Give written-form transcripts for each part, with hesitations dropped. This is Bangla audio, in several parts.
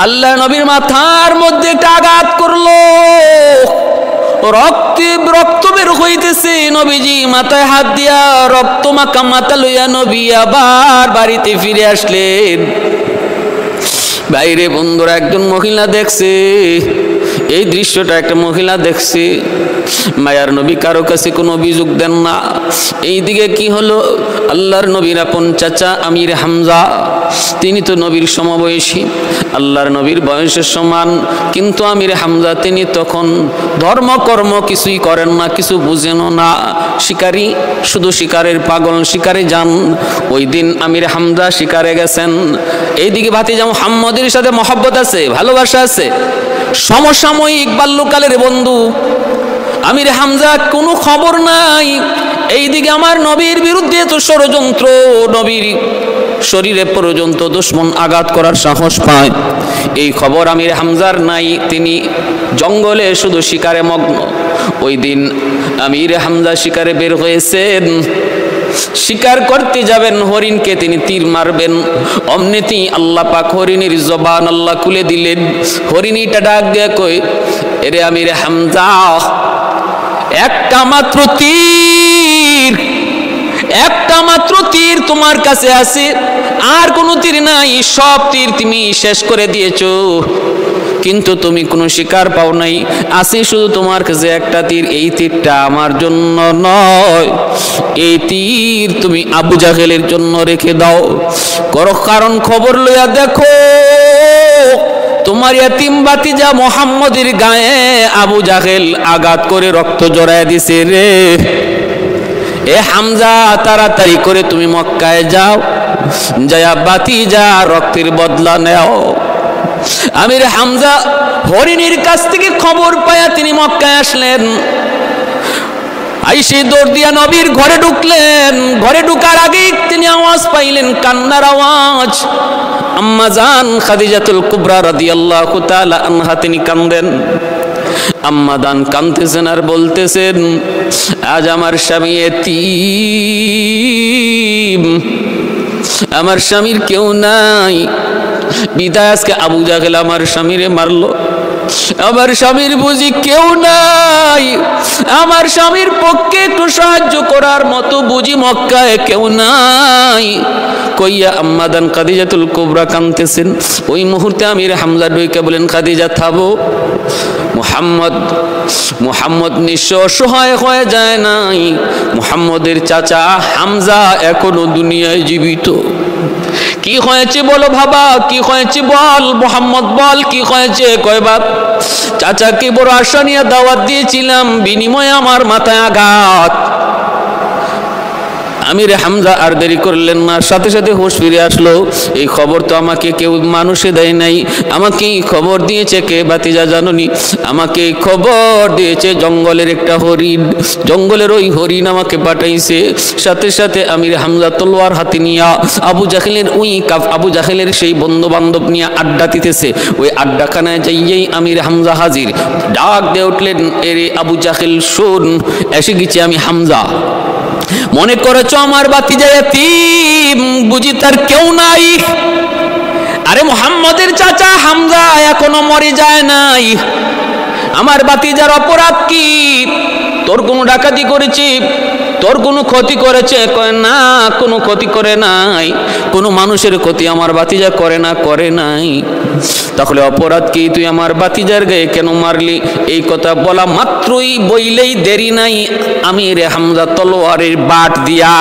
আল্লাহ নবীর মাথার মধ্যে একটা আঘাত করলো, রক্ত বের হইতেছে। নবীজি মাথায় হাত দিয়া রক্ত মাখা মাথা লইয়া নবী আবার বাড়িতে ফিরে আসলেন। বাইরে বন্ধুরা একজন মহিলা দেখছে এই দৃশ্যটা, একটা মহিলা দেখছে। মায়ার নবী কারো কাছে কোনো অভিযোগ দেন না। এইদিকে কি হলো, আল্লাহর নবীর আপন চাচা আমির হামজা, তিনি তো নবীর সমবয়সী, আল্লাহর নবীর বয়সের সমান, কিন্তু আমির হামজা তিনি তখন ধর্মকর্ম কিছুই করেন না, কিছু বুঝেনও না, শিকারী, শুধু শিকারের পাগল, শিকারে যান। ওই দিন আমির হামজা শিকারে গেছেন। এইদিকে ভাতিজা মুহাম্মদের সাথে মহব্বত আছে, ভালোবাসা আছে, সমসাময়িক বাল্যকালের বন্ধু আমির হামজা, কোনো খবর নাই। এইদিকে আমার নবীর বিরুদ্ধে তো ষড়যন্ত্র, নবীর শরীরে পর্যন্ত দুশমন আঘাত করার সাহস পায়, এই খবর আমির হামজার নাই। তিনি জঙ্গলে শুধু শিকারে মগ্ন। ওই দিন আমির হামজা শিকারে বের হয়েছেন, শিকার করতে যাবেন, হরিণকে তিনি তীর মারবেন। অমনিতেই আল্লাহ পাক হরিণীর জবান আল্লাহ খুলে দিলেন। হরিণীটা ডাক দিয়ে কই, এরে আমির হামজা, একটা মাত্র তীর, একটা মাত্র তীর তোমার কাছে আছে, আর কোনো তীর নাই, সব তীর তুমি শেষ করে দিয়েছো, কিন্তু তুমি কোনো শিকার পাও নাই, আছে শুধু তোমার কাছে একটা তীর। এই তীরটা আমার জন্য নয়, এই তীর তুমি আবু জাহেলের জন্য রেখে দাও। কারণ খবর লইয়া দেখো, তোমার ইয়াতিম ভাতিজা মুহাম্মদের গায়ে আবু জাহেল আঘাত করে রক্ত জড়ায় দিছে রে। এ হামজা, তাড়াতাড়ি করে তুমি মক্কায় যাও, যায়া ভাতিজা রক্তের বদলা নেও। আমির হামজা হরিণীর কাছ থেকে খবর পায়া তিনি মক্কায় আসলেন। আইসে দৌড় দিয়া নবীর ঘরে ঢুকলেন। ঘরে ঢুকার আগেই তিনি আওয়াজ পাইলেন, কান্নার আওয়াজ। আম্মা জান খাদিজাতুল কুবরা রাদিয়াল্লাহু তাআলা আনহা তিনি কান্দেন। আম্মা দান কাঁদতেছেন আর বলতেছেন, আজ আমার স্বামী এতিম, আমার স্বামীর কেউ নাই, বিদায় আজকে আবু জাহেল আমার স্বামীরে মারলো, আমার স্বামীর বুঝি কেউ নাই, আমার স্বামীর পক্ষে একটু সাহায্য করার মতো বুঝি মক্কায় কেউ নাই কইয়া আম্মাদান খাদিজাতুল কুবরা কাঁদতেছেন। ওই মুহূর্তে আমির হামজা ঢুকে বলেন, খাদিজা থামো, মুহাম্মদ নিঃস্ব অসহায় হয়ে যায় নাই, মুহাম্মদের চাচা হামজা এখনো দুনিয়ায় জীবিত। কি হয়েছে বলো বাবা, কি হয়েছে বল, মুহাম্মদ বল কি হয়েছে। কয় বাপ, চাচাকে বড় আশা নিয়ে দাওয়াত দিয়েছিলাম, বিনিময়ে আমার মাথায় আঘাত। আমির হামজা আর দেরি করলেন না, সাথে সাথে হুঁশ ফিরে আসলো। এই খবর তো আমাকে কেউ মানুষে দেয় নাই, আমাকে খবর দিয়েছে কে ভাতিজা জাননি? আমাকে খবর দিয়েছে জঙ্গলের একটা হরিণ, জঙ্গলের ওই হরিণ আমাকে পাঠাইছে। সাথে সাথে আমির হামজা তলোয়ার হাতে নিয়ে আবু জাহেলের আবু জাহেলের সেই বন্ধু বান্ধব নিয়ে আড্ডা দিতেছে। ওই আড্ডাখানায় যাইয়েই আমির হামজা হাজির। ডাক দিয়ে উঠলেন, এরে আবু জাহেল শোন, এসে গেছি আমি হামজা। মনে করেছো আমার ভাতিজা এতিম, বুঝি তার কেউ নাই? আরে মুহাম্মদের চাচা হামজা এখনো মরে যায় নাই। আমার ভাতিজার অপরাধ কি? তোর কোনো ডাকাতি করেছি, তোর কোনো ক্ষতি করেছে? কয় না, কোনো ক্ষতি করে নাই, কোনো মানুষের ক্ষতি আমার ভাতিজা করে না, করে নাই। তাহলে অপরাধ কি? তুই আমার ভাতিজার গায়ে কেন মারলি? এই কথা বলা মাত্রই, বইলেই দেরি নাই, আমির হামজা তলোয়ারের বাট দিয়া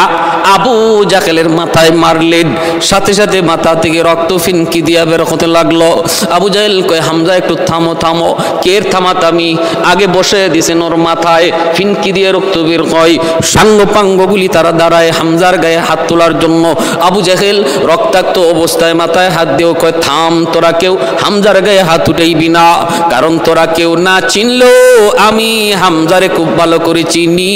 আবু জাহেলের মাথায় মারলেন। সাথে সাথে মাথা থেকে রক্ত ফিনকি দিয়া বের হতে লাগলো। আবু জাহেল কয়, হামজা একটু থামো থামো। কের থামাতামি? আগে বসে দিছেন ওর মাথায়, ফিনকি দিয়ে রক্ত বের হয়। সাঙ্গপাঙ্গগুলি তারা দাঁড়ায় হামজার গায়ে হাত তোলার জন্য। আবু জাহেল রক্তাক্ত অবস্থায় মাথায় হাত দিয়েও কয়, থাম, তোরা কেউ হামজার গায়ে হাত উঠাইবি না, কারণ তোরা কেউ না চিনলেও আমি হামজারে খুব ভালো করে চিনি।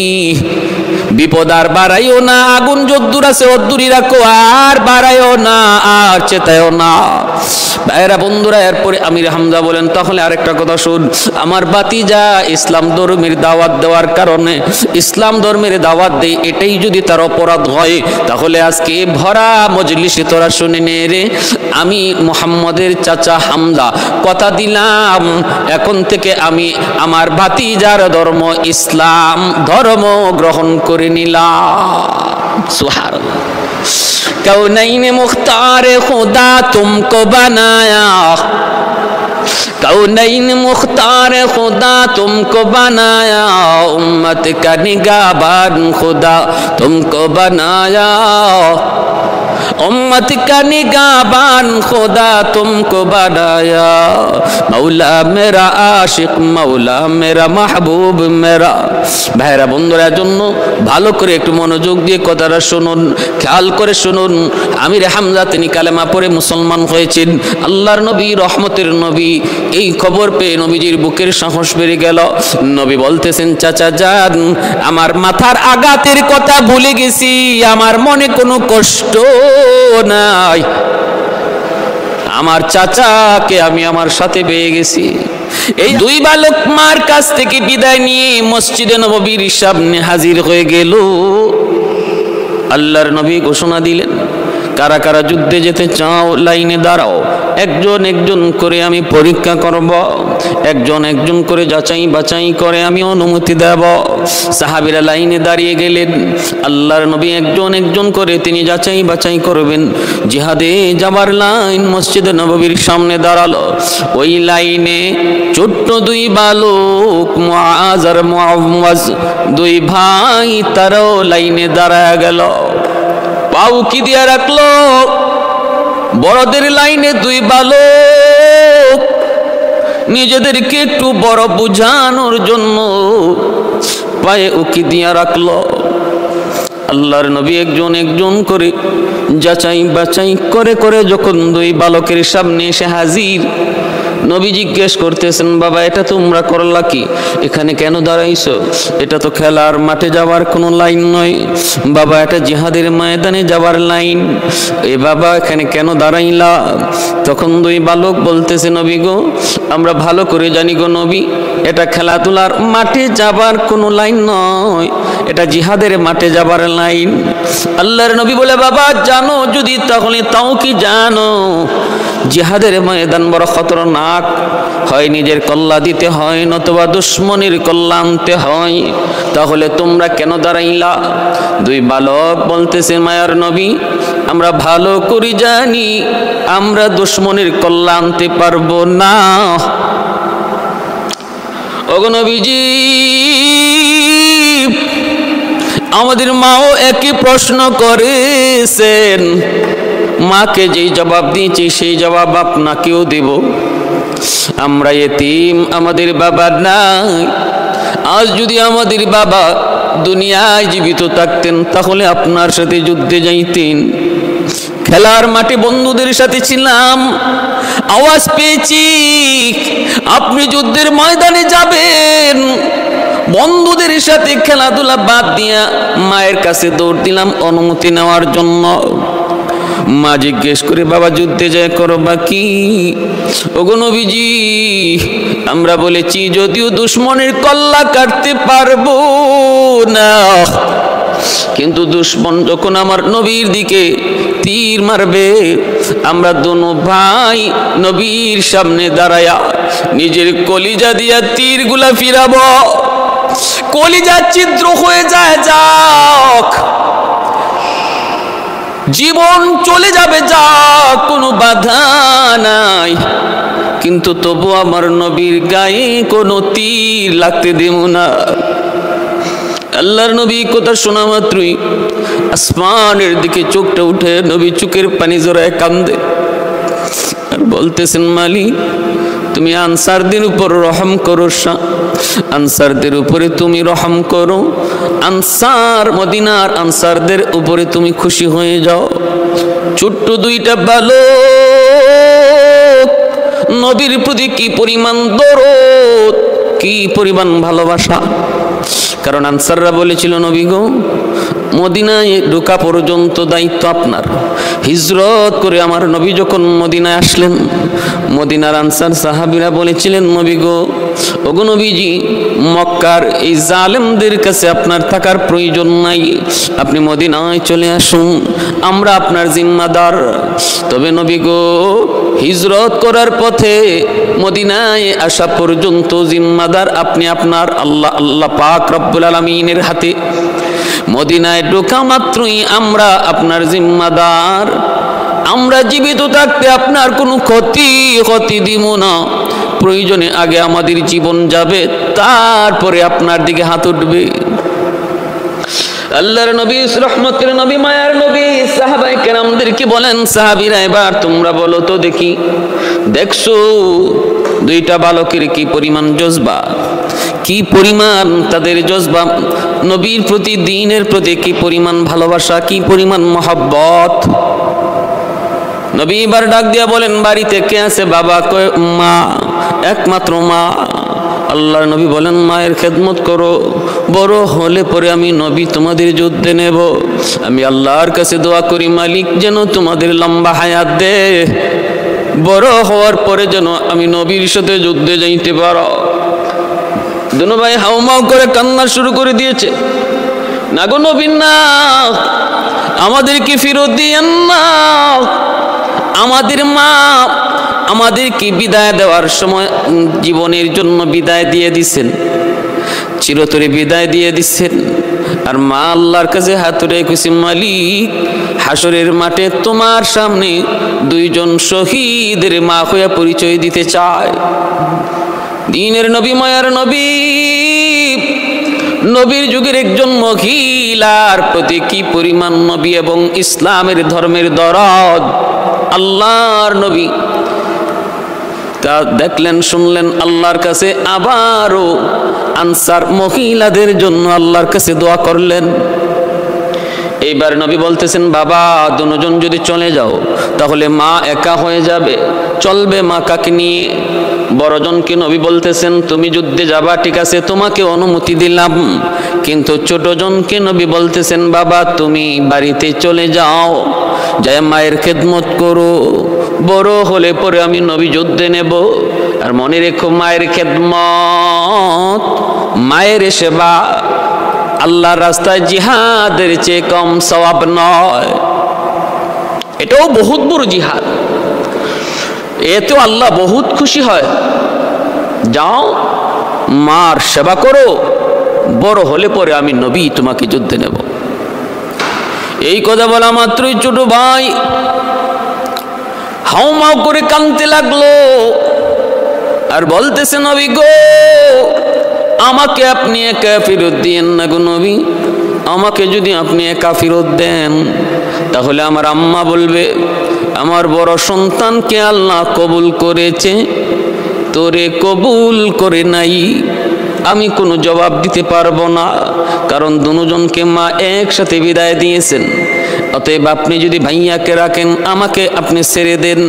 বিপদ আর বাড়াইও না, আগুন যদ্দুর আছে অদ্দুরই রাখো, আর বাড়াইও না, আর চেতায়ও না। ভাইরা বন্ধুরা, এরপরে আমির হামজা বলেন, তাহলে আরেকটা কথা শুন, আমার ভাতিজা ইসলাম ধর্মের দাওয়াত দেওয়ার কারণে, ইসলাম ধর্মের দাওয়াত দেই, এটাই যদি তার অপরাধ হয়, তাহলে আজকে ভরা মজলিসে তোরা শুনে নে রে, আমি মুহাম্মদের চাচা হামজা কথা দিলাম, এখন থেকে আমি আমার ভাতিজার ধর্ম ইসলাম ধর্ম গ্রহণ করে নিলাম। সুবহানাল্লাহ। कौनैन मुख्तार खुदा तुमको बनाया, कौनैन मुख्तार खुदा तुमको बनाया, उम्मत का निगाहबान खुदा तुमको बनाया, उम्मत का निगाहबान खुदा तुमको बनाया, मौला मेरा आशिक मौला मेरा महबूब मेरा। ভাইরা বন্ধুরা, জন্য ভালো করে একটু মনোযোগ দিয়ে কথাটা শুনুন, খেয়াল করে শুনুন। আমির হামজা তিনি কালেমা পড়ে মুসলমান হয়েছেন, আল্লাহর নবী রহমতের নবী। এই খবর পেয়ে নবীজির বুকের সাহস বেড়ে গেল। নবী বলতেছেন, চাচা যান, আমার মাথার আঘাতের কথা ভুলে গেছি, আমার মনে কোনো কষ্ট নাই, আমার চাচাকে আমি আমার সাথে পেয়ে গেছি। এই দুই বালক মার কাছ থেকে বিদায় নিয়ে মসজিদে নববীর সামনে হাজির হয়ে গেল। আল্লাহর নবী ঘোষণা দিলেন, কারা কারা যুদ্ধে যেতে চাও লাইনে দাঁড়াও, একজন একজন করে আমি পরীক্ষা করব, একজন একজন করে যাচাই বাছাই করে আমি অনুমতি দেব। সাহাবীরা লাইনে দাঁড়িয়ে গেলেন, আল্লাহর নবী একজন একজন করে তিনি যাচাই বাছাই করবেন। জিহাদে যাবার লাইন মসজিদে নববীর সামনে দাঁড়ালো। ওই লাইনে ছোট্ট দুই বালক মুআজ আর মুআওয়াজ, দুই ভাই, তারাও লাইনে দাঁড়ায় গেল। পাও কি দিয়া রাখলো, বড়দের লাইনে দুই বালক নিজেদেরকে একটু বড় বুঝানোর জন্য পায়ে উকি দিয়া রাখলো। আল্লাহর নবী একজন একজন করে যাচাই বাছাই করে করে যখন দুই বালকের সামনে এসে হাজির, নবী জিজ্ঞেস করতেছেন, বাবা এটা তোমরা করলা কি, এখানে কেন দাঁড়াইছো? এটা তো খেলার মাঠে যাওয়ার কোনো লাইন নয় বাবা, এটা জিহাদের ময়দানে যাওয়ার লাইন। এ বাবা এখানে কেন দাঁড়াইলা? তখন দুই বালক বলতেছে, নবী গো, আমরা ভালো করে জানি গো নবী, এটা খেলাধুলার মাঠে যাবার কোনো লাইন নয়, এটা জিহাদের মাঠে যাবার লাইন। আল্লাহর নবী বলে, বাবা জানো যদি তাহলে তাও কি জানো, জিহাদের ময়দান বড় খতরনাক, হয় নিজের কল্লা দিতে হয় নতুবা দুশ্মনের কল্লা আনতে হয়, তাহলে তোমরা কেন দাঁড়াইলা? দুই বালক বলতেছে, মায়ার নবী আমরা ভালো করে জানি আমরা দুশ্মনের কল্লা আনতে পারবো না। ওগো নবীজি, আমাদের মাও একই প্রশ্ন করেছেন, মাকে যেই জবাব দিয়েছি সেই জবাব আপনাকেও দেব। আমরা এতিম, আমাদের বাবা নাই। আজ যদি আমাদের বাবা দুনিয়ায় জীবিত থাকতেন তাহলে আপনার সাথে যুদ্ধে যাইতেন। খেলার মাঠে বন্ধুদের সাথে ছিলাম, আওয়াজ পেয়েছি আপনি যুদ্ধের ময়দানে যাবেন, বন্ধুদের সাথে খেলাধুলা বাদ দিয়া মায়ের কাছে দৌড় দিলাম অনুমতি নেওয়ার জন্য। মা জিজ্ঞেস করে, বাবা যুদ্ধে যায় করবা কি? ওগো নবীজি, আমরা বলেছি যদিও দুশ্মনের কল্লা কাটতে পারবো না, কিন্তু দুশ্মন যখন আমার নবীর দিকে তীর মারবে, আমরা দোনো ভাই নবীর সামনে দাঁড়ায়া নিজের কলিজা দিয়া তীরগুলা ফিরাবো, কলিজা ছিদ্র হয়ে যায় যাক, জীবন চলে যাবে যা, কোনো বাধা নাই, কিন্তু তবু আমার নবীর গায়ে কোনো তীর লাগতে দেব না। আল্লাহর নবী কথা শোনা মাত্রই আসমানের দিকে চোখটা উঠে নবী চোখের পানি জড়ায় কান্দে আর বলতেছেন, মালিক তুমি আনসারদের উপর রহম করো, আনসারদের উপরে তুমি রহম করো, আনসার মদিনার আনসারদের উপরে তুমি খুশি হয়ে যাও। ছোট্ট দুইটা বালক নবীর প্রতি কি পরিমাণ দরদ, কি পরিমাণ ভালোবাসা। কারণ আনসাররা বলেছিল, নবী গো, মদিনায় ঢোকা পর্যন্ত দায়িত্ব আপনার। হিজরত করে আমার নবী যখন মদিনায় আসলেন, মদিনার আনসার সাহাবীরা বলেছিলেন, নবী গো, ওগো নবীজি, মক্কার এই জালেমদের কাছে আপনার থাকার প্রয়োজন নাই, আপনি মদিনায় চলে আসুন, আমরা আপনার জিম্মাদার। তবে নবী গো, হিজরত করার পথে মদিনায় আসা পর্যন্ত জিম্মাদার আপনি আপনার আল্লাহ পাক রব্বুল আলামিনের হাতে। মদিনায় ঢোকা মাত্রই আমরা আপনার জিম্মাদার। আমরা জীবিত থাকতে আপনার কোনো ক্ষতি দিব না। প্রয়োজনে আগে আমাদের জীবন যাবে, তারপরে আপনার দিকে হাত উঠবে। আল্লাহর নবী, রহমতের নবী, মায়ার নবী সাহাবায়ে কেরামদেরকে বলেন, সাহাবীরা এবার তোমরা বলো তো দেখি, দেখছো দুইটা বালকের কি পরিমাণ জজবা, কি পরিমাণ তাদের জজবা নবীর প্রতি, দ্বীনের প্রতি কি পরিমাণ ভালোবাসা, কি পরিমাণ মহব্বত। নবী এবার ডাক দিয়া বলেন, বাড়িতে কে আছে? বাবা কয় মা, একমাত্র মা। আল্লাহর নবী বলেন, মায়ের খেদমত করো, বড় হলে পরে আমি নবী তোমাদের যুদ্ধে নেব। আমি আল্লাহর কাছে দোয়া করি, মালিক যেন তোমাদের লম্বা হায়াত দে, বড় হওয়ার পরে যেন আমি নবীর সাথে যুদ্ধে যাইতে পারো। দুনো ভাই হাউমাউ করে কান্না শুরু করে দিয়েছে, না গো নবী না, আমাদেরকে ফেরত দিয়েন না। আমাদের মা আমাদেরকে বিদায় দেওয়ার সময় জীবনের জন্য বিদায় দিয়ে দিচ্ছেন, চিরতরে বিদায় দিয়ে দিচ্ছেন। আর মা আল্লাহর কাছে হাত উঠে কইছে, মালিক, হাসরের মাঠে তোমার সামনে দুইজন শহীদের মা হয়ে পরিচয় দিতে চায়। দ্বীনের নবী, মায়ার নবী, নবীর যুগের একজন মহিলার প্রতি কি পরিমাণ নবী এবং ইসলামের ধর্মের দরদ আল্লাহর নবী তা দেখলেন, শুনলেন। আল্লাহর কাছে আবারও আনসার মহিলাদের জন্য আল্লাহর কাছে দোয়া করলেন। এইবার নবী বলতেছেন, বাবা দুজন যদি চলে যাও তাহলে মা একা হয়ে যাবে, চলবে মা কাকে নিয়ে? বড়জনকে নবী বলতেছেন, তুমি যুদ্ধে যাবা, ঠিক আছে, তোমাকে অনুমতি দিলাম। কিন্তু ছোটজনকে নবী বলতেছেন, বাবা তুমি বাড়িতে চলে যাও, যাই মায়ের খেদমত করো, বড় হলে পরে আমি নবী যুদ্ধে নেব। আর মনে রেখো, মায়ের খেদমত, মায়ের সেবা আল্লাহর রাস্তায় জিহাদের চেয়ে কম সওয়াব নয়। এটাও বহুত বড় জিহাদ, এতেও আল্লাহ বহুত খুশি হয়। যাও মার সেবা করো, বড় হলে পরে আমি নবী তোমাকে যুদ্ধে নেব। এই কথা বলা মাত্রই ছোট ভাই হাউমাউ করে কাঁদতে লাগলো আর বলতেছে, নবী গো, আমাকে আপনি একা ফেরত দিয়েন না গো নবী। আমাকে যদি আপনি একা ফেরত দেন তাহলে আমার আম্মা বলবে, আমার বড় সন্তানকে আল্লাহ কবুল করেছে, তোরে কবুল করে নাই। আমি কোনো জবাব দিতে পারবো না, কারণ দুজনকে মা একসাথে বিদায় দিয়েছেন। অতএব আপনি যদি ভাইয়াকে রাখেন, আমাকে আপনি ছেড়ে দেন,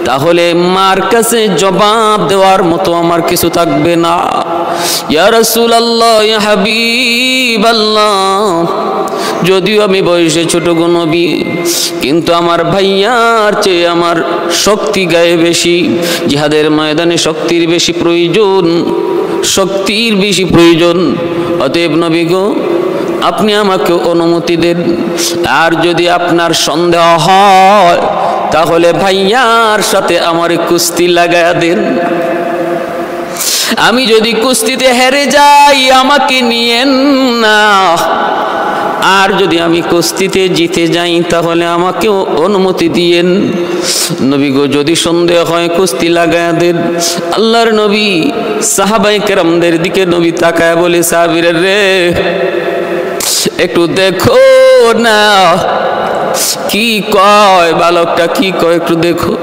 তাহলে মার কাছে জবাব দেওয়ার মতো আমার কিছু থাকবে না। ইয়া রাসূলুল্লাহ, ইয়া হাবিবাল্লাহ, যদিও আমি বয়সে ছোট গো নবী, কিন্তু আমার ভাইয়ার চেয়ে আমার শক্তি গায়ে বেশি। জিহাদের ময়দানে শক্তির বেশি প্রয়োজন, শক্তির বেশি প্রয়োজন। অতএব নবী গো, আপনি আমাকে অনুমতি দেন। আর যদি আপনার সন্দেহ হয় তাহলে ভাইয়ার সাথে আমার কুস্তি লাগায়া দেন। আমি যদি কুস্তিতে হেরে যাই আমাকে নিয়েন না, আর যদি আমি কুস্তিতে জিতে যাই তাহলে আমাকেও অনুমতি দিয়েন। নবী গো, যদি সন্দেহ হয় কুস্তি লাগায়া দেন। আল্লাহর নবী সাহাবায়ে কেরামদের দিকে নবী তাকায় বলে, সাহাবীরা রে, একটু দেখো না কি কয় বালকটা, কি কয় একটু দেখো।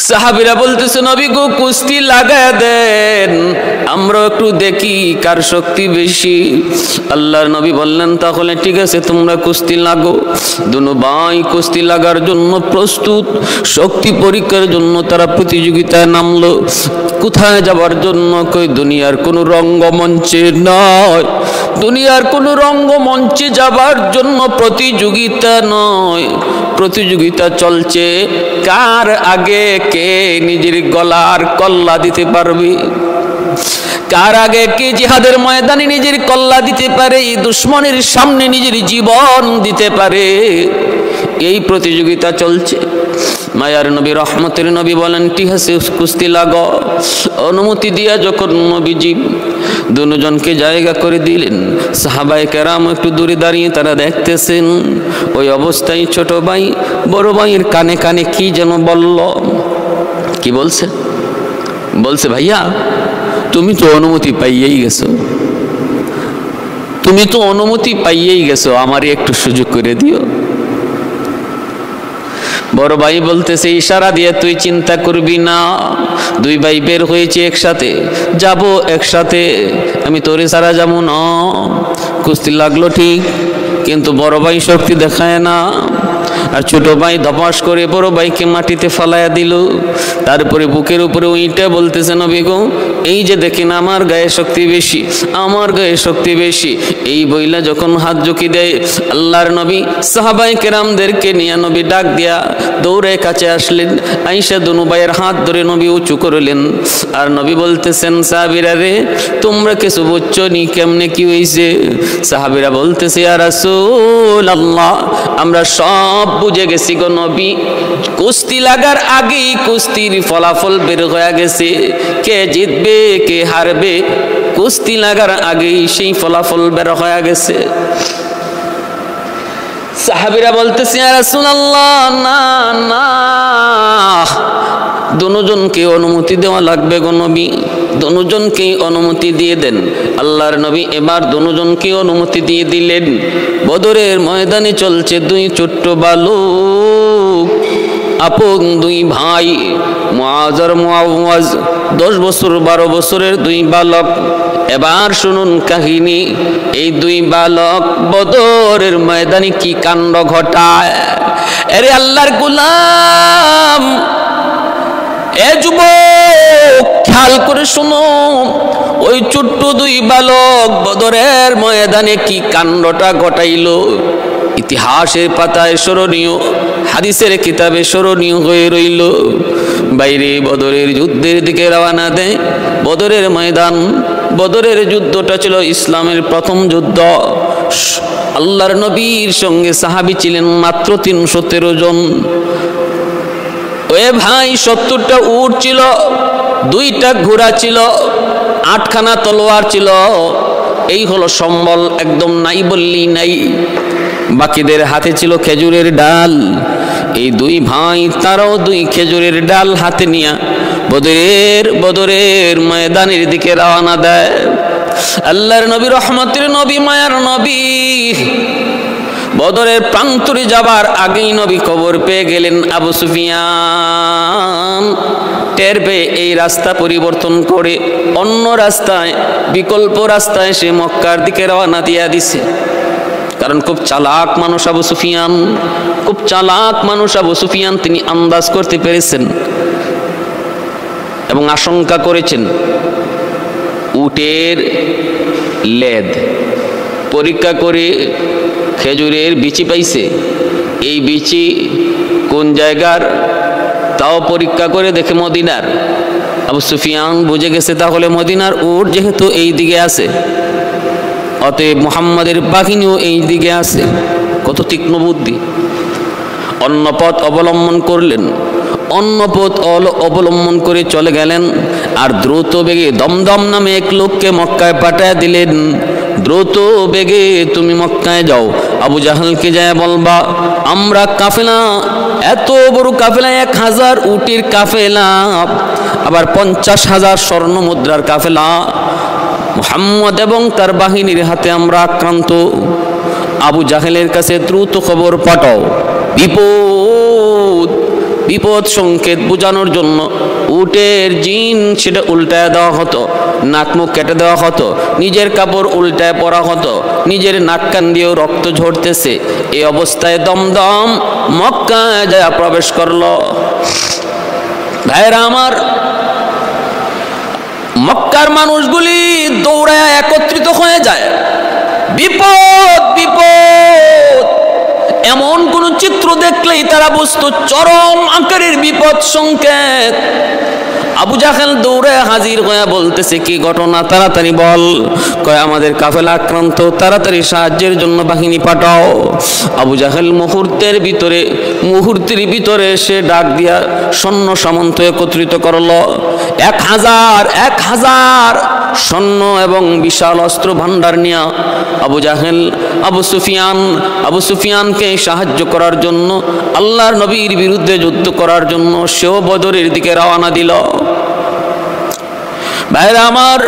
সাহাবীরা বলতেছে নবী গো কুস্তি লাগায় দেন, আমরা একটু দেখি কার শক্তি বেশি। আল্লাহর নবী বললেন তাহলে ঠিক আছে তোমরা কুস্তি লাগো। দুনো ভাই কুস্তি লাগার জন্য প্রস্তুত, শক্তি পরীক্ষার জন্য তারা প্রতিযোগিতায় নামলো। কোথায় যাবার জন্য? কই দুনিয়ার কোনো রঙ্গমঞ্চে নয়, দুনিয়ার কোনো রঙ্গমঞ্চে যাবার জন্য প্রতিযোগিতা নয়, প্রতিযোগিতা চলছে কার আগে কে নিজের গলার কল্লা দিতে পারবে, কার আগে কে জিহাদের ময়দানে নিজের কল্লা দিতে পারে, দুশ্মনের সামনে নিজের জীবন দিতে পারে, এই প্রতিযোগিতা চলছে। মায়ার নবী রহমতের নবী বলেন ঠিক আছে কুস্তি লাগো। অনুমতি দিয়া যখন নবীজি দুজনকে জায়গা করে দিলেন, সাহাবায়ে কেরাম একটু দূরে দাঁড়িয়ে তারা দেখতেছেন। ওই অবস্থায় ছোট ভাই বড় ভাইয়ের কানে কানে কি যেন বলল। কি বলছে? বলছে ভাইয়া তুমি তো অনুমতি পাইয়েই গেছো, তুমি তো অনুমতি পাইয়েই গেছো, আমারই একটু সুযোগ করে দিও। বড় ভাই বলতেছে ইশারা দিয়ে তুই চিন্তা করবি না, দুই ভাই বের হয়েছে একসাথে, যাব একসাথে, আমি তোরে সারা যাবো না। কুস্তি লাগলো ঠিক, কিন্তু বড় ভাই শক্তি দেখায় না, আর ছোট ভাই ধপাস করে বড় ভাইকে মাটিতে ফালাইয়া দিল। তারপরে বুকের উপরে উইটা বলতেছে নবী গো এই যে দেখেন আমার গায়ে শক্তি বেশি, আমার গায়ে শক্তি বেশি। এই বইলা যখন হাত ঝুঁকি দেয় আল্লাহর নবী সাহাবায়ে কেরামদেরকে নিয়ে নবী ডাক দিয়া দৌড়ে কাছে আসলেন। আয়েশা দুনু ভাইয়ের হাত ধরে নবী উঁচু করলেন, আর নবী বলতেছেন সাহাবীরা রে তোমরা কিছু বুঝছো নি কেমনে কি হয়েছে? সাহাবীরা বলতেছে ইয়া রাসূলুল্লাহ আমরা সব বুঝে গেছি গো নবী, কুস্তি লাগার আগেই কুস্তির ফলাফল বের হয়ে গেছে, কে জিতবে কে হারবে কুস্তি লাগার আগেই সেই ফলাফল বের হয়ে গেছে। সাহাবীরা বলতেছে ইয়া রাসূলুল্লাহ না না দুজনকে অনুমতি দেওয়া লাগবে গো নবী, দুজনকে অনুমতি দিয়ে দেন। আল্লাহর নবী এবার দুজনকে অনুমতি দিয়ে দিলেন। বদরের ময়দানে চলছে দুই ছোট্ট বালক, আপন দুই ভাই মুআজ আর মুআওয়াজ, 10 বছর 12 বছরের দুই বালক। এবার শুনুন কাহিনী, এই দুই বালক বদরের ময়দানে কি কাণ্ড ঘটায়। আরে আল্লাহর গোলাম, এ যুবক খেয়াল করে শুনো, ওই ছোট্ট দুই বালক বদরের ময়দানে কি কাণ্ডটা ঘটাইল ইতিহাসের পাতায় স্মরণীয়, হাদিসের কিতাবে স্মরণীয় হয়ে রইল। বাইরে বদরের যুদ্ধের দিকে রওনা দেয়। বদরের ময়দান, বদরের যুদ্ধটা ছিল ইসলামের প্রথম যুদ্ধ। আল্লাহর নবীর সঙ্গে সাহাবী ছিলেন মাত্র 313 জন। ওই ভাই 70টা উট ছিল, 2টা ঘোড়া ছিল, 8খানা তলোয়ার ছিল। এই হলো সম্বল, একদম নাই বললেই নাই। বাকিদের হাতে ছিল খেজুরের ডাল। এই দুই ভাই তারাও 2 খেজুরের ডাল হাতে নিয়ে বদরের ময়দানের দিকে রওনা দেয়। আল্লাহর নবী রহমতের নবী মায়ার নবী বদরের প্রান্তরে যাবার আগেই নবী খবর পেয়ে গেলেন আবু সুফিয়ান টের পেয়ে এই রাস্তা পরিবর্তন করে অন্য রাস্তায়, বিকল্প রাস্তায় সে মক্কার দিকে রওনা দিয়া দিছে। কারণ খুব চালাক মানুষ আবু সুফিয়ান, খুব চালাক মানুষ আবু সুফিয়ান। তিনি আন্দাজ করতে পেরেছেন এবং আশঙ্কা করেছেন উটের লেদ পরীক্ষা করে খেজুরের বিচি পাইছে। এই বিচি কোন জায়গার তাও পরীক্ষা করে দেখে মদিনার। আবু সুফিয়ান বুঝে গেছে তাহলে মদিনার উট যেহেতু এই দিকে আছে, অতএব মুহাম্মাদের বাহিনীও এই দিকে আছে। কত তীক্ষ্ণ বুদ্ধি! অন্য পথ অবলম্বন করলেন, অন্য পথ অবলম্বন করে চলে গেলেন। আর দ্রুত বেগে দমদম নামে এক লোককে মক্কায় পাঠায় দিলেন, দ্রুত বেগে তুমি মক্কায় যাও, আবু জাহলকে যায় বলবা আমরা কাফেলা, এত বড় কাফেলা, 1000 উটের কাফেলা, আবার 50,000 স্বর্ণ মুদ্রার কাফেলা, মুহাম্মদ এবং তার বাহিনীর হাতে আমরা আক্রান্ত। আবু জাহেলের কাছে দ্রুত খবর পাঠাও, বিপদ বিপদ সংকেত বোঝানোর জন্য উটের জিন সেটা উল্টায় দেওয়া হতো, নাক মুখ কেটে দেওয়া হতো, নিজের কাপড় উল্টায় পরা হতো, নিজের নাক কান দিয়েও রক্ত ঝরতেছে। এই অবস্থায় দমদম মক্কায় যায় প্রবেশ করলো। ভাইরা আমার, মক্কার মানুষগুলি দৌড়ায় একত্রিত হয়ে যায়। বিপদ বিপদ, এমন কোন চিত্র দেখলেই তারা বুঝতো চরম আকারের বিপদ সংকেত। আবু জাহেল দৌড়ে হাজির হয়ে বলতেছে, কি ঘটনা, তাড়াতাড়ি বল। কয়, আমাদের কাফেলা আক্রান্ত, তাড়াতাড়ি সাহায্যের জন্য বাহিনী পাঠাও। আবু জাহেল মুহূর্তের ভিতরে সে ডাক দিয়া সৈন্য সামন্ত একত্রিত করলো। 1000 সৈন্য এবং বিশাল অস্ত্র ভান্ডার নিয়ে আবু জাহেল আবু সুফিয়ানকে সাহায্য করার জন্য, আল্লাহর নবীর বিরুদ্ধে যুদ্ধ করার জন্য সেও বদরের দিকে রওনা দিল। ভাইরা আমার,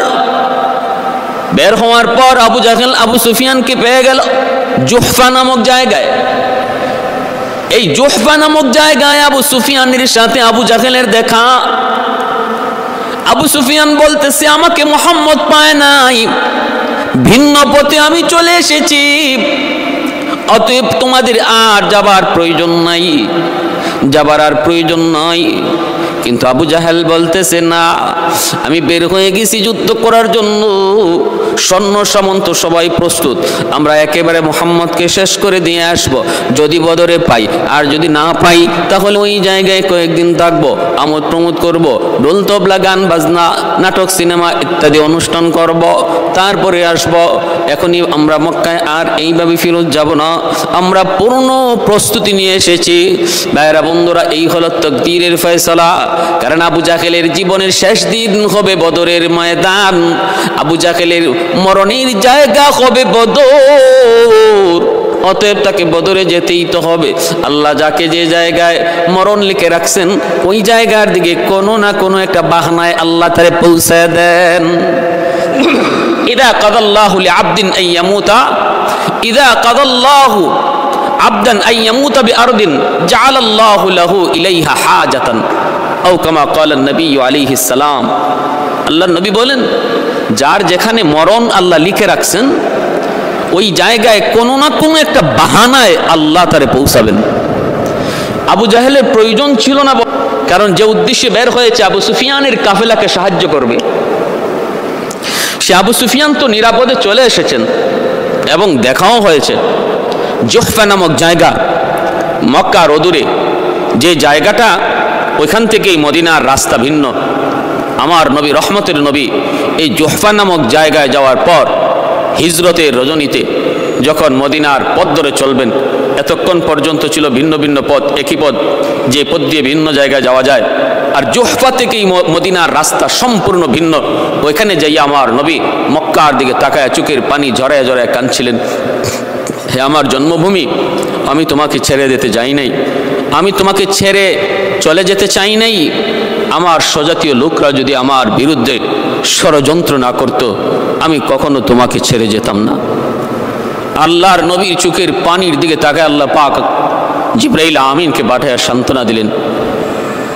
বের হওয়ার পর আবু জাহেল আবু সুফিয়ানকে পেয়ে গেল জুহফা নামক জায়গায়। এই জুহফা নামক জায়গায় আবু সুফিয়ানের সাথে আবু জাহেলের দেখা। আবু সুফিয়ান বলতেছে, আমাকে মুহাম্মদ পায় নাই, ভিন্ন পথে আমি চলে এসেছি, অতএব তোমাদের আর যাবার প্রয়োজন নাই। কিন্তু আবু জাহেল বলতেছে, না, আমি বের হয়ে গেছি যুদ্ধ করার জন্য, সৈন্য সামন্ত সবাই প্রস্তুত, আমরা একেবারে মুহাম্মদকে শেষ করে দিয়ে আসব। যদি বদরে পাই, আর যদি না পাই তাহলে ওই জায়গায় কয়েকদিন থাকবো, আমোদ প্রমোদ করব, ঢোল তবলা গান বাজনা নাটক সিনেমা ইত্যাদি অনুষ্ঠান করব, তারপরে আসব। এখনই আমরা মক্কায় আর এইভাবে ফেরত যাব না, আমরা পূর্ণ প্রস্তুতি নিয়ে এসেছি। ভাইরা বন্ধুরা, এই হলো তাকদীরের ফয়সালা। কারণ আবু জাহেলের জীবনের শেষ দিন হবে বদরের ময়দান, আবু জাহেলের মরণের জায়গা হবে বদর। অতএব তাকে বদরে যেতেই তো হবে। আল্লাহ যাকে যে জায়গায় মরণ লিখে রাখছেন, ওই জায়গার দিকে কোনো না কোনো একটা বাহানায় আল্লাহ তারে পৌঁছায় দেন। ইদা কাদাল্লাহু লিআবদিন আইয়ামুতা, ইদা কাদাল্লাহু আবদান আইয়ামুতা বিআরদিন জাআলাল্লাহু লাহু ইলাইহা হাজাতান, আও কামা ক্বালা নবী আলাইহিস সালাম। আল্লাহর নবী বলেন, যার যেখানে মরণ আল্লাহ লিখে রাখছেন, ওই জায়গায় কোনো না কোনো একটা বাহানায় আল্লাহ তারে পৌঁছাবেন। আবু জাহেলের প্রয়োজন ছিল না, কারণ যে উদ্দেশ্যে বের হয়েছে আবু সুফিয়ানের কাফেলাকে সাহায্য করবে, সে আবু সুফিয়ান তো নিরাপদে চলে এসেছেন এবং দেখাও হয়েছে। জুহফা নামক জায়গা মক্কার অদূরে, যে জায়গাটা, ওইখান থেকেই মদিনার রাস্তা ভিন্ন। আমার নবী, রহমতের নবী, এই জুহফা নামক জায়গায় যাওয়ার পর হিজরতের রজনীতে যখন মদিনার পথ ধরে চলবেন, এতক্ষণ পর্যন্ত ছিল ভিন্ন ভিন্ন পথ, একই পথ, যে পথ দিয়ে ভিন্ন জায়গায় যাওয়া যায়। আর জুহফা থেকেই মদিনার রাস্তা সম্পূর্ণ ভিন্ন। ওইখানে যাইয়া আমার নবী মক্কার দিকে তাকায় চোখের পানি ঝরায় ঝরায় কাঁদছিলেন, হে আমার জন্মভূমি, আমি তোমাকে ছেড়ে যেতে যাই নাই, আমি তোমাকে ছেড়ে চলে যেতে চাই নাই। আমার স্বজাতীয় লোকরা যদি আমার বিরুদ্ধে ষড়যন্ত্র না করত, আমি কখনো তোমাকে ছেড়ে যেতাম না। আল্লাহর নবীর চোখের পানির দিকে তাকায় আল্লাহ পাক জিবরাইল আমিনকে পাঠায় সান্ত্বনা দিলেন,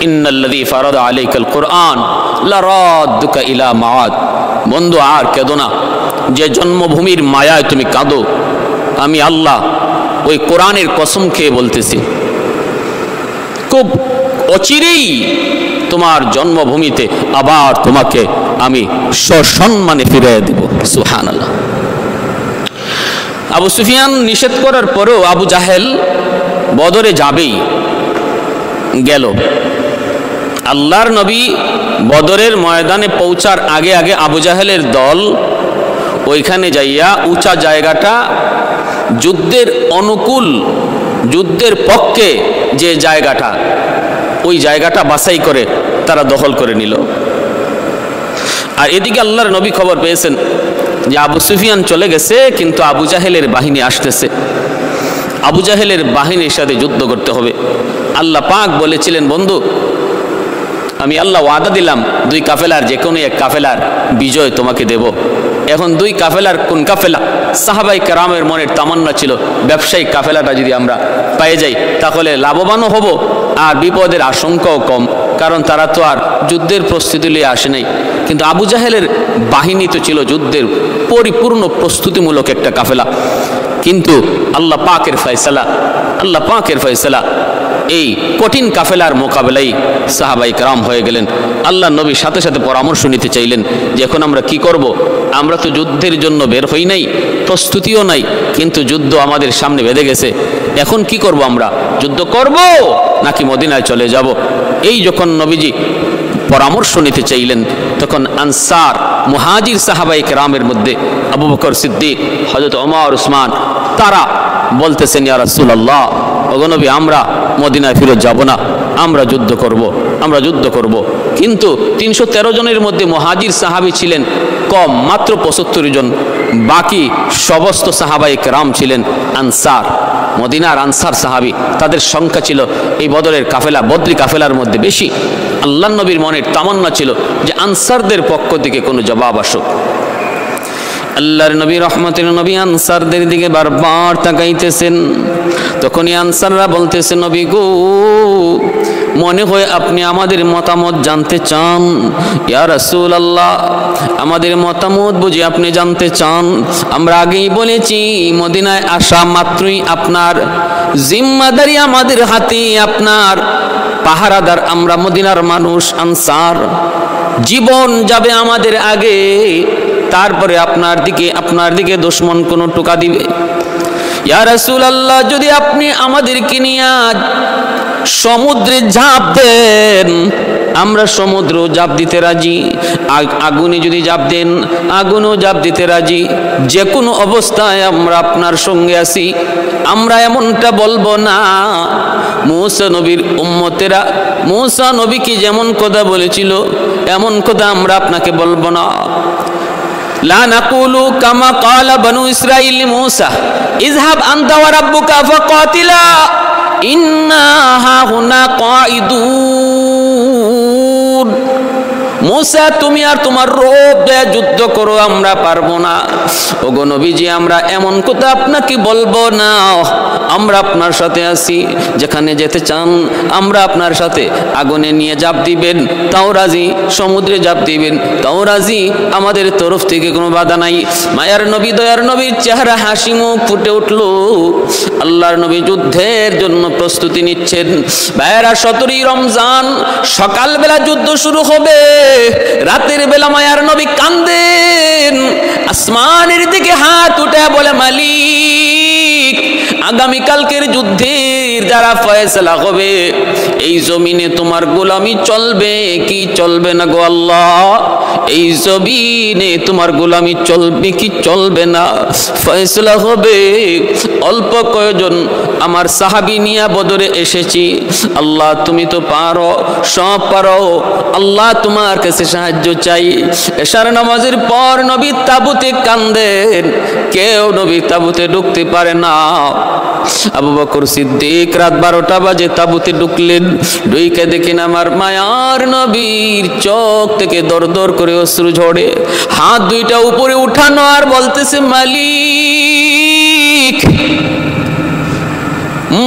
ইন্নাল্লাযী ফারাদা আলাইকাল কুরআন লারাদ্দুকা ইলা মাআদ। বন্ধু, আর কেঁদো না, যে জন্মভূমির মায়ায় তুমি কাঁদো, আমি আল্লাহ ওই কোরআনের কসম খেয়ে বলতেছি, খুব অচিরেই তোমার জন্মভূমিতে আবার তোমাকে আমি সসম্মানে ফিরিয়ে দেব। সুবহানাল্লাহ। আবু সুফিয়ান নিষেধ করার পরেও আবু জাহেল বদরে যাবেই, গেল। আল্লাহর নবী বদরের ময়দানে পৌঁছার আগে আগে আবু জাহেলের দল ওইখানে যাইয়া উঁচা জায়গাটা, যুদ্ধের অনুকূল, যুদ্ধের পক্ষে যে জায়গাটা, ওই জায়গাটা বাছাই করে তারা দখল করে নিল। আর এদিকে আল্লাহর নবী খবর পেয়েছেন যে আবু সুফিয়ান চলে গেছে, কিন্তু আবু জাহেলের বাহিনী আসতেছে, আবু জাহেলের বাহিনীর সাথে যুদ্ধ করতে হবে। আল্লাহ পাক বলেছিলেন, বন্ধু, আমি আল্লাহ ওয়াদা দিলাম 2 কাফেলার যে কোনো এক কাফেলার বিজয় তোমাকে দেব। এখন 2 কাফেলার কোন কাফেলা? সাহাবাই কেরামের মনের তামান্না ছিল ব্যবসায়িক কাফেলাটা যদি আমরা পেয়ে যাই তাহলে লাভবানও হব, আর বিপদের আশঙ্কাও কম, কারণ তারা তো আর যুদ্ধের প্রস্তুতি নিয়ে আসে নাই। কিন্তু আবু জাহেলের বাহিনী তো ছিল যুদ্ধের পরিপূর্ণ প্রস্তুতিমূলক একটা কাফেলা। কিন্তু আল্লাহ পাকের ফয়সালা এই কঠিন কাফেলার মোকাবেলায় সাহাবাই کرام হয়ে গেলেন। আল্লাহ নবীর সাথে সাথে পরামর্শ নিতে চাইলেন যে এখন আমরা কি করব? আমরা তো যুদ্ধের জন্য বের হই নাই, প্রস্তুতিও নাই, কিন্তু যুদ্ধ আমাদের সামনে বেঁধে গেছে। এখন কি করব? আমরা যুদ্ধ করব নাকি মদিনায় চলে যাব? এই যখন নবীজি পরামর্শ নিতে চাইলেন, তখন আনসার মুহাজির সাহাবাই کرامের মধ্যে আবু বকর সিদ্দিক, হযরত ওমর, উসমান, তারা বলতেছেন, ইয়া রাসূলুল্লাহ, ওগো নবী, আমরা মদিনায় ফিরত যাব না, আমরা যুদ্ধ করব। কিন্তু 313 জনের মধ্যে মুহাজির সাহাবী ছিলেন কম, মাত্র 75 জন। বাকি সমস্ত সাহাবায়ে কেরাম ছিলেন আনসার, মদিনার আনসার সাহাবী। তাদের সংখ্যা ছিল এই বদরের কাফেলা, বদরি কাফেলার মধ্যে বেশি। আল্লাহর নবীর মনের তামান্না ছিল যে আনসারদের পক্ষ থেকে কোনো জবাব আসুক। আল্লাহর নবী রহমতের নবী আনসারদের দিকে বারবার তাকাইতেছেন। তখনই আনসাররা বলতেছে, নবী গো, মনে হয় আপনি আমাদের মতামত জানতে চান। ইয়া রাসূলুল্লাহ, আমাদের মতামত বুঝি আপনি জানতে চান? আমরা আগেই বলেছি, মদিনায় আসা মাত্রই আপনার জিম্মাদারি আমাদের হাতে, আপনার পাহারাদার আমরা মদিনার মানুষ আনসার। জীবন যাবে আমাদের আগে, তারপরে আপনার দিকে দুশমন কোনো টোকা দিবে। ইয়া রাসূলুল্লাহ, যদি আপনি আমাদেরকে নিয়ে সমুদ্রে ঝাঁপ দেন, আমরা সমুদ্র ঝাঁপ দিতে রাজি। আগুনে যদি ঝাঁপ দেন, আগুনও ঝাঁপ দিতে রাজি। যে কোনো অবস্থায় আমরা আপনার সঙ্গে আছি। আমরা এমনটা বলবো না। মূসা নবীর উম্মতেরা মূসা নবীকে যেমন কথা বলেছিল, এমন কথা আমরা আপনাকে বলবো না। লা নাকুলু কামা ক্বালা বানু ইসরাঈল মূসা, ইযহাব আনতা ওয়া রাব্বুকা ফাকাতিলা ইন্না হাহুনা কাঈদুন। মূসা, তুমি আর তোমার রব দিয়ে যুদ্ধ করো, আমরা পারবো না। ওগো নবীজি, আমরা এমন কথা আপনাকে বলবো না। আমরা আপনার সাথে আছি, যেখানে যেতে চান আমরা আপনার সাথে। আগুনে নিয়ে ঝাঁপ দিবেন তাও রাজি, সমুদ্রে ঝাঁপ দিবেন তাও রাজি, আমাদের তরফ থেকে কোনো বাধা নাই। মায়ার নবী, দয়ার নবীর চেহারা হাসি মুখ ফুটে উঠল। আল্লাহর নবী যুদ্ধের জন্য প্রস্তুতি নিচ্ছেন। ভাইয়েরা, 17ই রমজান সকালবেলা যুদ্ধ শুরু হবে। রাতের বেলা মায়ার নবী কান্দেন, আসমানের দিকে হাত উঠে বলে, মালিক, আগামীকালকের যুদ্ধের যারা ফয়সালা হবে, এই জমিনে তোমার গোলামি চলবে কি চলবে না গো আল্লাহ? এই জমিনে তোমার গোলামি চলবে কি চলবে না, ফয়সালা হবে। অল্প কয়েকজন আমার সাহাবী নিয়ে বদরে এসেছি। আল্লাহ, তুমি তো পারো, সব পারো। আল্লাহ, তোমার কাছে সাহায্য চাই। এশার নামাজের পর নবী তাবুতে কান্দেন, কেউ নবী তাবুতে ঢুকতে পারে না। আবু বকর সিদ্দিক রাত 12টা বাজে তাবুতে ঢুকলেন। ঢুকে দেখেন আমার মায়ার নবীর চোখ থেকে দর দর করে অশ্রু ঝরে। হাত দুইটা উপরে উঠানো আর বলতেছে, মালিক,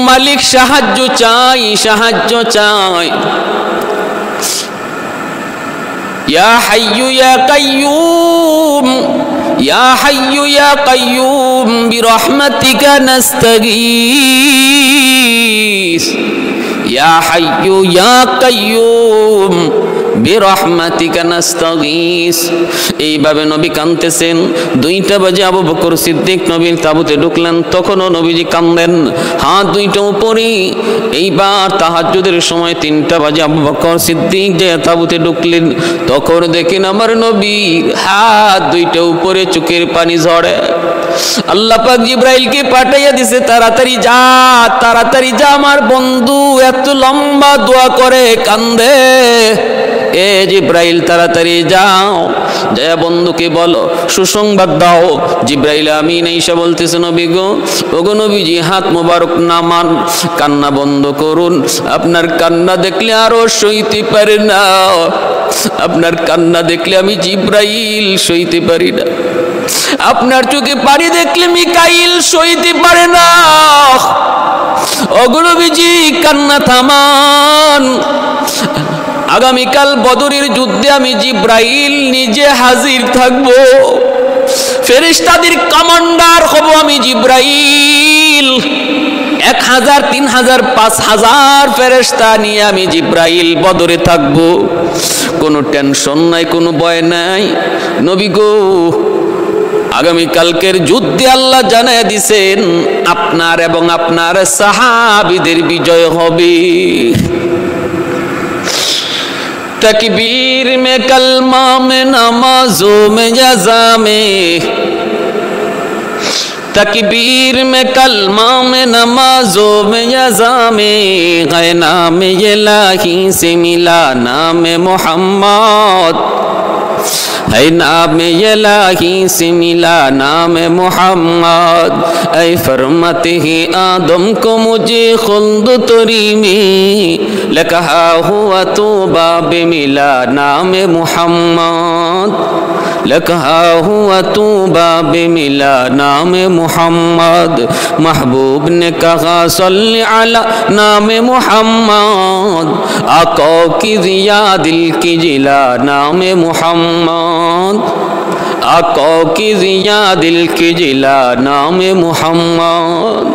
মালিক, সাহায্য চাই, সাহায্য চাই। ইয়া হাইয়্যু ইয়া কাইয়্যুম, ইয়া হাইয়্যু ইয়া কাইয়্যুম বিরহমাতিকা নাস্তাগীস, ইয়া হাইয়্যু ইয়া কাইয়্যুম বিরহমাতিকা নাস্তাগীস। এইভাবে নবী কাঁদতেছেন। 2টা বাজে আবু বকর সিদ্দিক নবীর তাবুতে ঢুকলেন, তখনও নবীজি কাঁদেন, হাত দুইটা উপরে। এইবার তাহাজ্জুদের সময় 3টা বাজে আবু বকর সিদ্দিক যে তাবুতে ঢুকলেন, তখন দেখেন আমার নবীর হাত দুইটা উপরে, চোখের পানি ঝরে। আল্লাহ পাক জিব্রাইলকে পাঠাইয়া দিছে, তাড়াতাড়ি যা, তাড়াতাড়ি যা, আমার বন্ধু এত লম্বা দোয়া করে কান্দে। এ জিব্রাইল, তাড়াতাড়ি যাও, যায় বন্ধুকে বলো, সুসংবাদ দাও। জিব্রাইল আমিন এসে বলতেছে, নবী গো, ওগো নবীজি, হাত মোবারক নামান, কান্না বন্ধ করুন। আপনার কান্না দেখলে আরো সইতে পারে না, আপনার কান্না দেখলে আমি জিব্রাইল সইতে পারি না। আপনার চোখে পানি দেখলে মিকাইল সইতে পারে না। ওগো নবীজি কান্না থামান, আগামীকাল বদরের যুদ্ধে আমি জিব্রাইল নিজে হাজির থাকব, ফেরেশতাদের কমান্ডার হব আমি জিব্রাইল। 1000, 3000, 5000 ফেরেশতা নিয়ে আমি জিব্রাইল বদরে থাকব। কোনো টেনশন নাই, কোনো ভয় নাই। নবী গো, আগামীকালকের যুদ্ধে আল্লাহ জানায় দিছেন আপনার এবং আপনার সাহাবীদের বিজয় হবে। तकबीर में कलमा में नमाजों में जज़ा में, तकबीर में कलमा में नमाजों में जज़ा में, है नाम इलाही से मिला नाम मोहम्मद, है नाम इलाही से मिला नाम मोहम्मद। ऐ फरमाते ही आदम को मुझे खुल्द तरी में, लकहा हुआ तो बाब मिला नाम मोहम्मद, लकहा हुआ तो बाब मिला नाम मोहम्मद। महबूब ने कहा सल्ली अला नाम मोहम्मद, आका की जिया दिल की जिला नाम मोहम्मद, आका की जिया दिल की जिला नाम मोहम्मद।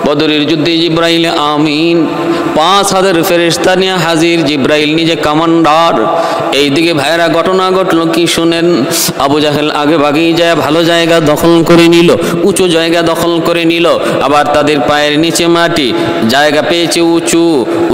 বদরের যুদ্ধে জিব্রাইল আমিন 5000 ফেরেশতা নিয়ে হাজির, জিব্রাইল নিজে কমান্ডার। এইদিকে ভাইরা ঘটনা ঘটলো কি শুনেন। আবু জাহেল আগে ভাগেই যায় ভালো জায়গা দখল করে নিল, উঁচু জায়গা দখল করে নিল। আবার তাদের পায়ের নিচে মাটি, জায়গা পেয়েছে উঁচু,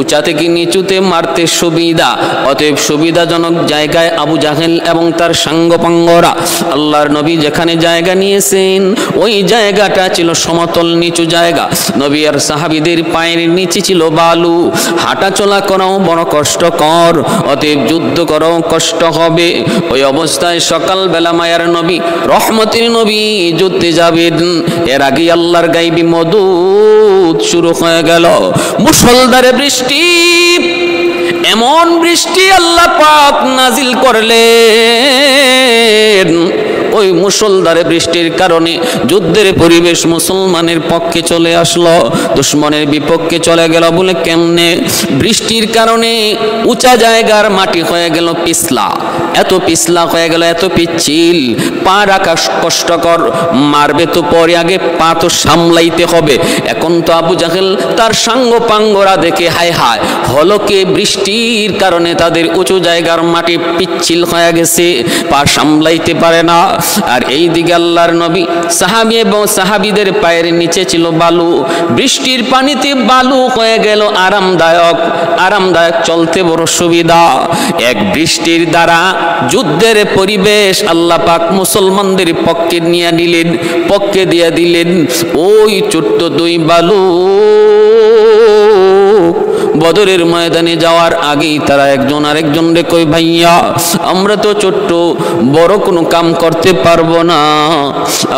উঁচা থেকে নিচুতে মারতে সুবিধা। অতএব সুবিধাজনক জায়গায় আবু জাহেল এবং তার সাঙ্গপাঙ্গরা, আল্লাহর নবী যেখানে জায়গা নিয়েছেন ওই জায়গাটা ছিল সমতল নিচু জায়গা। নবী আর সাহাবীদের পায়ের নিচে ছিল বালু, হাঁটা চলা করাও বড় কষ্টকর, অতএব যুদ্ধ করাও কষ্ট হবে। ওই অবস্থায় সকালবেলা মায়ার নবী রহমতের নবী যুদ্ধে যাবেন। এর আগে আল্লাহর গায়বী মদদ শুরু হয়ে গেল, মুষলধারে বৃষ্টি। এমন বৃষ্টি আল্লাহ পাক নাজিল করলেন, ওই মুষলধারে বৃষ্টির কারণে যুদ্ধের পরিবেশ মুসলমানের পক্ষে চলে আসলো, দুশমনের বিপক্ষে চলে গেল। বলে কেমনে? বৃষ্টির কারণে উঁচা জায়গার মাটি হয়ে গেল পিছলা, এত পিছলা হয়ে গেল, এত পিচ্ছিল, পা রাখা কষ্টকর। মারবে তো পরে, আগে পা তো সামলাইতে হবে। এখন তো আবু জাহেল তার সাঙ্গ পাঙ্গরা দেখে হায় হায়, হলকে বৃষ্টির কারণে তাদের উঁচু জায়গার মাটি পিচ্ছিল হয়ে গেছে, পা সামলাইতে পারে না। আর এই দিকে আল্লাহর নবী সাহাবী এবং সাহাবীদের পায়ের নিচে ছিল বালু, বৃষ্টির পানিতে বালু হয়ে গেল আরামদায়ক, আরামদায়ক চলতে বড় সুবিধা। এক বৃষ্টির দ্বারা যুদ্ধের পরিবেশ আল্লাহ পাক মুসলমানদের পক্ষে নিয়ে নিলেন, পক্ষে দিয়ে দিলেন। ওই ছোট্ট দুই বালু বদরের ময়দানে যাওয়ার আগেই তারা একজন আরেকজন রে কই, ভাইয়া আমরা তো ছোট্ট, বড় কোনো কাম করতে পারবো না,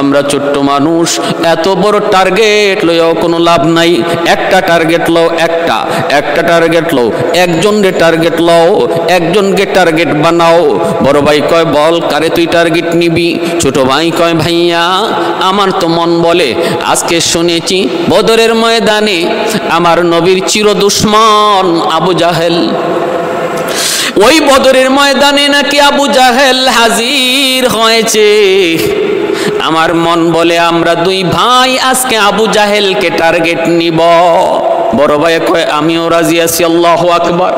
আমরা ছোট্ট মানুষ, এত বড় টার্গেট লইও কোনো লাভ নাই। একটা টার্গেট লও, একটা টার্গেট লও, একজনকে টার্গেট লও, একজনকে টার্গেট বানাও। বড় ভাই কয়, বল কারে তুই টার্গেট নিবি? ছোট ভাই কয়, ভাইয়া আমার তো মন বলে, আজকে শুনেছি বদরের ময়দানে আমার নবীর চির দুশমন আবু জাহেল, ওই বদরের ময়দানে নাকি আবু জাহেল হাজির হয়েছে। আমার মন বলে আমরা দুই ভাই আজকে আবু জাহেলকে টার্গেট নিব। বড় ভাই কয়, আমিও রাজি আছি। আল্লাহু আকবার।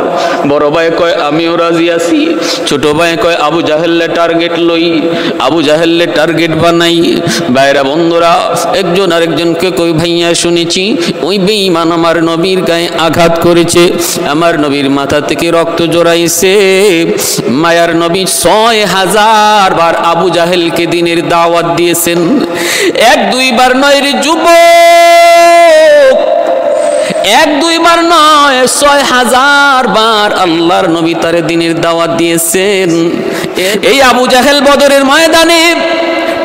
বড় ভাই কয়, আমিও রাজি আছি। ছোট ভাই কয়, আবু জাহেললে টার্গেট লই, আবু জাহেললে টার্গেট বানাই। ভাইরা বন্ধুরা, একজন আরেকজনকে কই, ভাইয়া শুনেছি ওই বেঈমান আমার নবীর গায়ে আঘাত করেছে, আমার নবীর মাথা থেকে রক্ত জড়াইছে। মায়ার নবী 6000 বার আবু জাহেলকে দিনের দাওয়াত দিয়েছেন, 1-2 বার নয় রে যুবক, 1-2 বার নয়, 6000 বার আল্লাহর নবী তারে দিনের দাওয়াত দিয়েছেন। এই আবু জাহেল বদরের ময়দানে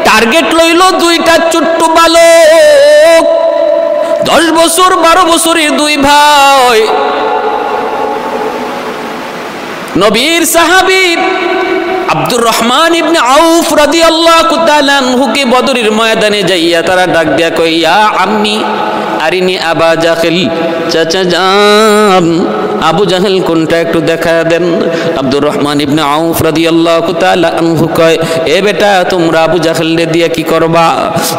টার্গেট লইল দুইটা ছোট্ট বালক, 10 বছর 12 বছরের দুই ভাই, নবীর সাহাবী আব্দুর রহমান ইবনে আউফ রাদিয়াল্লাহু তাআলা আনহুকে বদরের ময়দানে যাইয়া তারা ডাক দিয়া কই, ইয়া আম্মি আরিনি আবা জাহেল, চাচা যান আবু জাহেল কোনটা একটু দেখা দেন। আব্দুর রহমান ইবনে আউফ রাদিয়াল্লাহু তাআলা আনহু কয়, এ বেটা তোমরা আবু জাহেলকে দিয়ে কি করবা?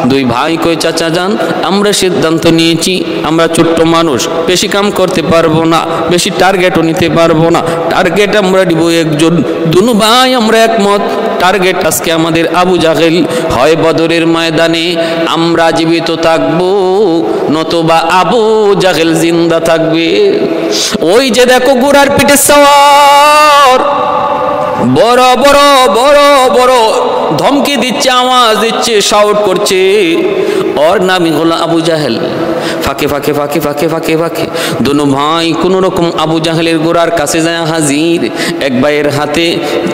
দুই ভাই কই, চাচা যান আমরা সিদ্ধান্ত নিয়েছি, আমরা ছোট্ট মানুষ, বেশি কাম করতে পারবো না, বেশি টার্গেটও নিতে পারবো না, টার্গেট আমরা দিব একজন। দুনু ভাই আমরা একমত, টার্গেট আজকে আমাদের আবু জাহেল। হয় বদরের ময়দানে আমরা জীবিত থাকবো, নতুবা আবু জাহেল জিন্দা থাকবে। ওই যে দেখো ঘোড়ার পিঠে সওয়ার, বড় বড় বড় বড় ধমকি দিচ্ছে, আওয়াজ দিচ্ছে, শাউট করছে, ওর নামই হলো আবু জাহেল। ফাঁকে ফাঁকে ফাঁকে ফাঁকে ফাঁকে ফাঁকে দুনো ভাই কোনো রকম আবু জাহেলের গোড়ার কাছে যায় হাজির। এক ভাইয়ের হাতে,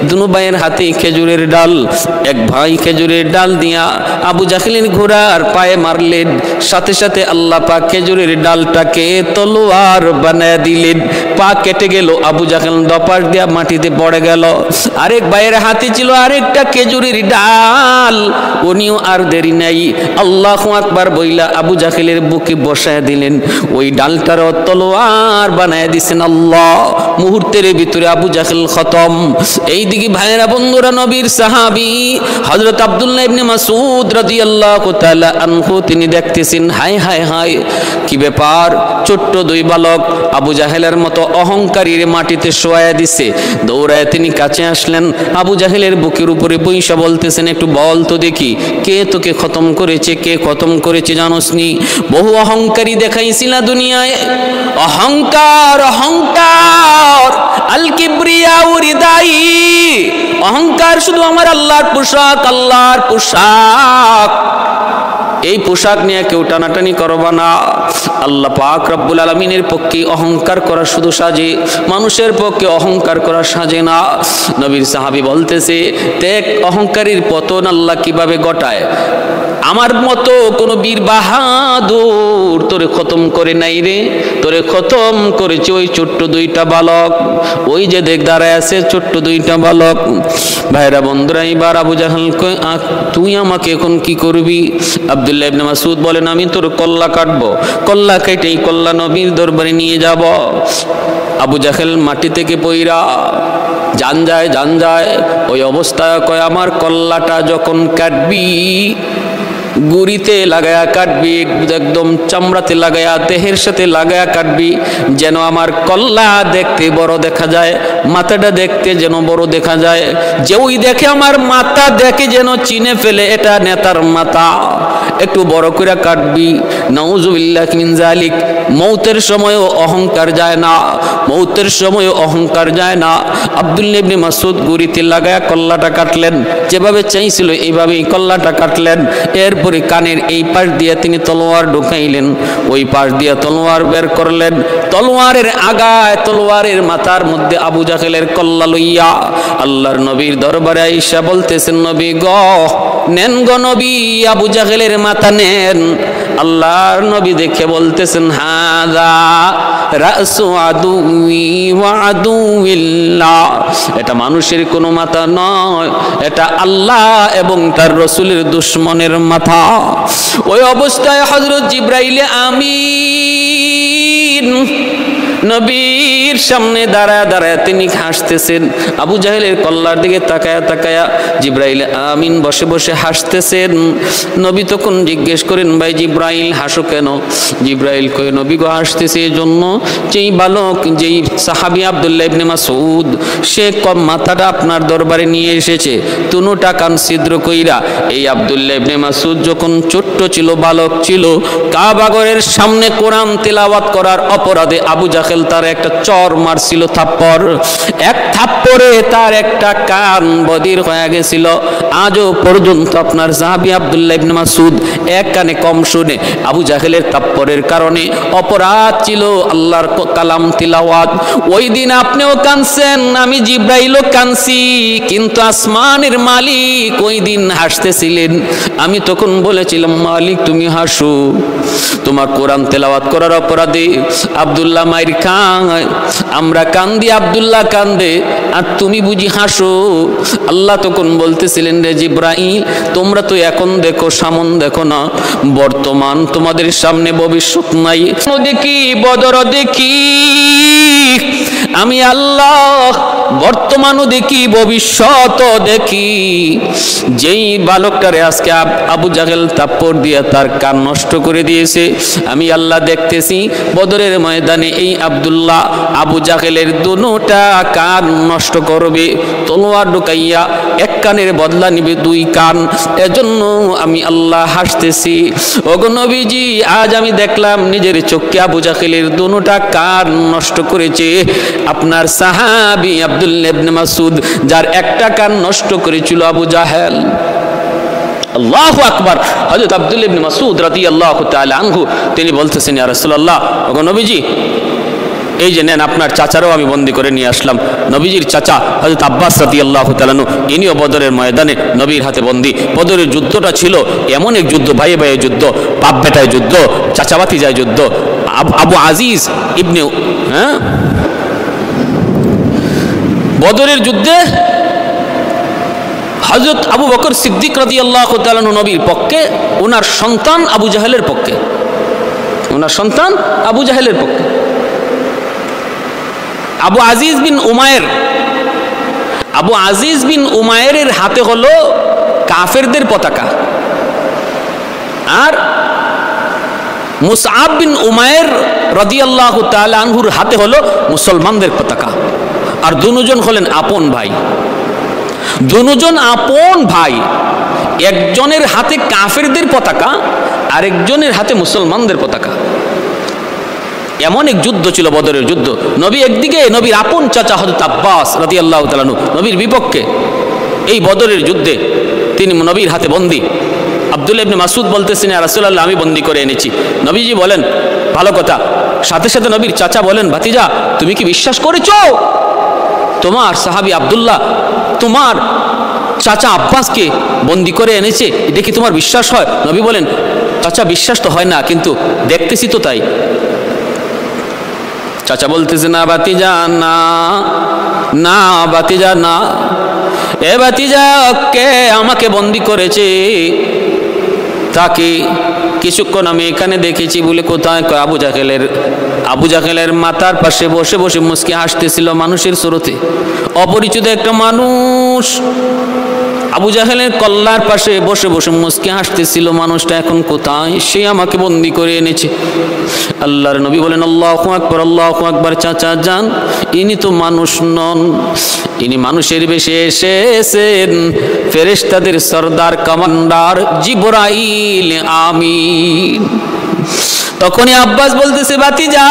দুনো ভাইয়ের হাতে খেজুরের ডাল। এক ভাই খেজুরের ডাল দিয়া আবু জাহেলের ঘোড়ার পায়ে মারলেন, সাথে সাথে আল্লাহ পাক খেজুরের ডালটাকে তলোয়ার বানায় দিলেন। পা কেটে গেল, আবু জাহেল দপাস দিয়া মাটিতে পড়ে গেল। আরেক ভাইয়ের হাতে ছিল আরেকটা খেজুরের ডাল, উনিও আর দেরি নাই আল্লাহু আকবার বইলা আবু জাহেলের বুকে বসায় দিলেন, ওই ডালটার তলোয়ার বানায় দিছেন আল্লাহ। মুহূর্তের ভিতরে আবু জাহেল খতম। এইদিকে ভাইয়েরা বন্ধুরা, নবীর সাহাবী হযরত আব্দুল্লাহ ইবনে মাসউদ রাদিয়াল্লাহু তাআলা আনহু তিনি দেখতেছেন, হায় হায় হায় কি ব্যাপার, ছোট্ট দুই বালক আবু জাহেলের মতো অহংকারীর মাটিতে শোয়ায়া দিছে। দৌড়ায় তিনি কাছে আসলেন, আবু জাহেলের বুকের উপরে বইসা বলতেছেন, একটু বল তো দেখি কে তোকে খতম করেছে, কে খতম করেছে জানোসনি? বহু অহংকারী দেখাইছিলা দুনিয়ায়, অহংকার অহংকার, আল কিবরিয়া রিদাই, অহংকার শুধু আমার আল্লাহর পোশাক, আল্লাহর পোশাক। এই পোশাক নিয়ে কেউ টানাটানি করবা না। আল্লাহ পাক রব্বুল আলামিনের পক্ষে অহংকার করা শুধু সাজে, মানুষের পক্ষে অহংকার করা সাজে না। নবীর সাহাবী বলতেছে, দেখ অহংকারীর পতন আল্লাহ কিভাবে ঘটায়। আমার মতো কোনো বীর বাহাদুর তোরে খতম করে নাই রে, তোরে খতম করেছে ওই ছোট্ট দুইটা বালক। ওই যে দেখ দাঁড়ায় আছে ছোট্ট দুইটা বালক। ভাইরা বন্ধুরা, এবার আবু জাহেল কয়, তুই আমাকে এখন কি করবি? আব্দুল্লাহ ইবনে মাসউদ বলেন, আমি তোর কল্লা কাটবো, কল্লা কেটে এই কল্লা নবীর দরবারে নিয়ে যাব। আবু জাহেল মাটি থেকে পইরা জান যায়, ওই অবস্থায় কয়, আমার কল্লাটা যখন কাটবি গুড়িতে লাগায়া কাটবি, একদম চামড়াতে লাগায়া, দেহের সাথে লাগায়া কাটবি, যেন আমার কল্লা দেখতে বড় দেখা যায়, মাথাটা দেখতে যেন বড় দেখা যায়। যে ওই দেখে আমার মাথা দেখে যেন চিনে ফেলে এটা নেতার মাথা। একটু বড় করে কাটবি। নাউজুবিল্লাহ মিন যালিক। মৌতের সময়ও অহংকার যায় না, মৌতের সময়ও অহংকার যায় না। আব্দুল্লাহ ইবনে মাসউদ গুড়িতে লাগায়া কল্লাটা কাটলেন, যেভাবে চাইছিল এইভাবেই কল্লাটা কাটলেন। এরপরে কানের এই পাশ দিয়ে তিনি তলোয়ার ঢুকাইলেন, ওই পাশ দিয়ে তলোয়ার বের করলেন। তলোয়ারের আগায়, তলোয়ারের মাথার মধ্যে আবু জাহেলের কল্লা লইয়া আল্লাহর নবীর দরবারে আইসা বলতেছেন, নবী গো নেন গো নবী, আবু জাহেলের মাথা নেন। আল্লাহর নবী দেখে বলতেছেন, হাযা রাসু আদুই ওয়া আদুইল্লাহ, এটা মানুষের কোনো মাথা নয়, এটা আল্লাহ এবং তার রাসূলের দুশমনের মাথা। ওই অবস্থায় হযরত জিবরাইল আমিন নবীর সামনে দাঁড়ায় দাঁড়ায় তিনি হাসতেছেন। আবু জাহেলের কল্লার দিকে তাকায়া তাকায়া জিবরাইল আমিন বসে বসে হাসতেছেন। নবী তখন জিজ্ঞেস করেন, ভাই জিবরাইল হাসো কেন? জিবরাইল কয়ে, নবী গো হাসতেছে এই জন্য, যেই বালক, যেই সাহাবী আব্দুল্লাহ ইবনে মাসউদ, সে কম মাথাটা আপনার দরবারে নিয়ে এসেছে তুনুটা কান ছিদ্র কইরা। এই আব্দুল্লাহ ইবনে মাসউদ যখন ছোট্ট ছিল, বালক ছিল, কাবাগরের সামনে কোরআন তেলাওয়াত করার অপরাধে আবু জাহেল তার একটা চর মারছিল, থাপ্পড়। এক থাপ্পড়ে তার একটা কান বধির হয়ে গেছিল। আজও পর্যন্ত আপনার সাহাবী আব্দুল্লাহ ইবনে মাসউদ এক কানে কম শুনে। আবু জাহেলের থাপ্পড়ের কারণে অপরাধ ছিল আল্লাহর কালাম তিলাওয়াত। ওই দিন আপনিও কানছেন, আমি জিবরাইলও কানছি, কিন্তু আসমানের মালিক ওই দিন হাসতেছিলেন। আমি তখন বলেছিলাম, মালিক তুমি হাসো, তোমার কোরআন তেলাওয়াত করার অপরাধে আব্দুল্লাহ মায়ের দেখায়, আমরা কান্দি, আব্দুল্লাহ কান্দে, আর তুমি বুঝি হাসো। আল্লাহ তখন বলতেছিলেন, রে জিব্রাইল, তোমরা তো এখন দেখো, সামন দেখো না, বর্তমান তোমাদের সামনে ভবিষ্যৎ নাই। দেখি বদর দেখি, আমি আল্লাহ বর্তমানও দেখি, ভবিষ্যৎ দেখি। যেই বালকটারে আজকে আবু জাহেল থাপ্পড় দিয়ে তার কান নষ্ট করে দিয়েছে, আমি আল্লাহ দেখতেছি বদরের ময়দানে এই আব্দুল্লাহ আবু জাহেলের দুটা কান নষ্ট করবে, তলোয়ার ঢুকাইয়া এক কানের বদলা নিবে দুই কান। এজন্য আমি আল্লাহ হাসতেছি। ওগো নবীজি, আজ আমি দেখলাম নিজের চোখে আবু জাহেলের দুটা কান নষ্ট করেছে আপনার সাহাবী আব্দুল্লাহ ইবনে মাসউদ, যার একটা কান নষ্ট করেছিল আবু জাহেল। আল্লাহু আকবার। হযরত আব্দুল্লাহ ইবনে মাসউদ রাদিয়াল্লাহু তাআলা আনহু তিনি বলতেছেন, ইয়া রাসূলুল্লাহ, ওগো নবীজি, এই যে নেন আপনার চাচারও আমি বন্দী করে নিয়ে আসলাম। নবীজির চাচা হযরত আব্বাস রাদিয়াল্লাহু তাআলা আনহু, ইনিও বদরের ময়দানে নবীর হাতে বন্দী। বদরের যুদ্ধটা ছিল এমন এক যুদ্ধ, ভাইয়ে ভাইয়ে যুদ্ধ, বাপ বেটায় যুদ্ধ, চাচা ভাতিজায় যুদ্ধ। আবু আজিজ ইবনে বদরের যুদ্ধে হযরত আবু বকর সিদ্দিক রাদিয়াল্লাহু তাআলা আনহু নবীর পক্ষে, ওনার সন্তান আবু জাহেলের পক্ষে, ওনার সন্তান আবু জাহেলের পক্ষে। আবু আজিজ বিন উমায়ের, আবু আজিজ বিন উমায়ের হাতে হলো কাফেরদের পতাকা, আর মুসআব বিন উমায়ের রাদিয়াল্লাহু তাআলা আনহুর হাতে হলো মুসলমানদের পতাকা। আর দুজন হলেন আপন ভাই, দুজন আপন ভাই। একজনের হাতে কাফেরদের পতাকা, আরেকজনের হাতে মুসলমানদের পতাকা। এমন এক যুদ্ধ ছিল বদরের যুদ্ধ। নবী একদিকে, নবীর আপন চাচা হযরত আব্বাস রাদিয়াল্লাহু তাআলা আনহু নবীর বিপক্ষে। এই বদরের যুদ্ধে তিনি নবীর হাতে বন্দী। আব্দুল্লাহ ইবনে মাসউদ বলতেছেন, ইয়া রাসূলুল্লাহ, আমি বন্দী করে এনেছি। নবীজি বলেন, ভালো কথা। সাথে সাথে নবীর চাচা বলেন, ভাতিজা, তুমি কি বিশ্বাস করেছো তোমার সাহাবী আব্দুল্লাহ তোমার চাচা আব্বাসকে বন্দী করে এনেছে? এটা কি তোমার বিশ্বাস হয়? নবী বলেন, চাচা, বিশ্বাস তো হয় না, কিন্তু দেখতেছি তো তাই। চাচা বলতেছে, না ভাতিজা, না না ভাতিজা, না, এ ভাতিজা, কে আমাকে বন্দী করেছে তাকে কিছুক্ষণ আমি এখানে দেখেছি। বলে কোথায়? আবু জাহেলের মাথার পাশে বসে বসে মুস্কি হাসতেছিল মানুষের স্রোতে। অপরিচিত একটা মানুষ আবু জাহেলের কল্লার পাশে বসে বসে মুস্কি হাসতেছিল। মানুষটা এখন কোথায়? সে আমাকে বন্দী করে এনেছে। আল্লাহর নবী বলেন, আল্লাহু আকবার, আল্লাহু আকবার। চাচা যান, ইনি তো মানুষ নন, ইনি মানুষের বেশে এসেছেন ফেরেশতাদের সরদার, কমান্ডার জিবরাইল আমিন। তখনই আব্বাস বলতেছে, ভাতিজা,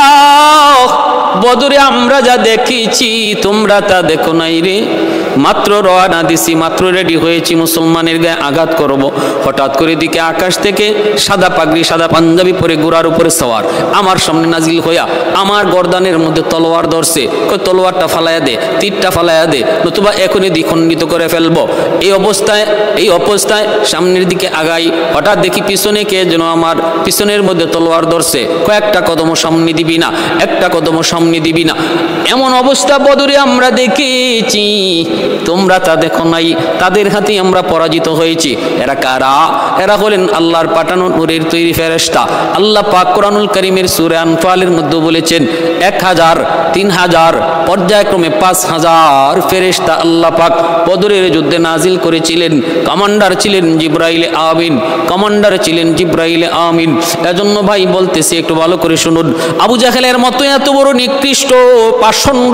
বদরে আমরা যা দেখেছি তোমরা তা দেখো নাই রে। মাত্র রওনা দিছি, মাত্র রেডি হয়েছি মুসলমানের গায়ে আঘাত করব, হঠাৎ করে দিকে আকাশ থেকে সাদা পাগড়ি, সাদা পাঞ্জাবি পরে ঘোড়ার উপরে সওয়ার আমার সামনে নাজিল হইয়া আমার গর্দানের মধ্যে তলোয়ার ধরছে। তলোয়ারটা ফালাইয়া দে, তীরটা ফালাইয়া দে, নতুবা এখনই দ্বিখণ্ডিত করে ফেলবো। এই অবস্থায় সামনের দিকে আগাই, হঠাৎ দেখি পিছনে কে যেন আমার পিছনের মধ্যে তলোয়ার ধরছে। কয়েকটা কদম সামনে দিবি না, একটা কদম সামনে দিবি না। এমন অবস্থা বদরে আমরা দেখেছি, তোমরা তা দেখো নাই। তাদের হাতে আমরা পরাজিত হয়েছি। এরা কারা? এরা হলেন আল্লাহর পাঠানো নূরের তৈরি ফেরেশতা। আল্লাহ পাক কোরআনুল কারীমের সূরা আনফালের মধ্যে বলেছেন 1000, 3000, পর্যায়ক্রমে 5000 ফেরেশতা আল্লাহ পাক বদরের যুদ্ধে নাজিল করেছিলেন। কমান্ডার ছিলেন জিবরাইল আমিন, কমান্ডার ছিলেন জিবরাইল আমিন। এজন্য ভাই বলতেছি, একটু ভালো করে শুনুন। আবু জাহেলের মতো এত বড় নিকৃষ্ট পাষণ্ড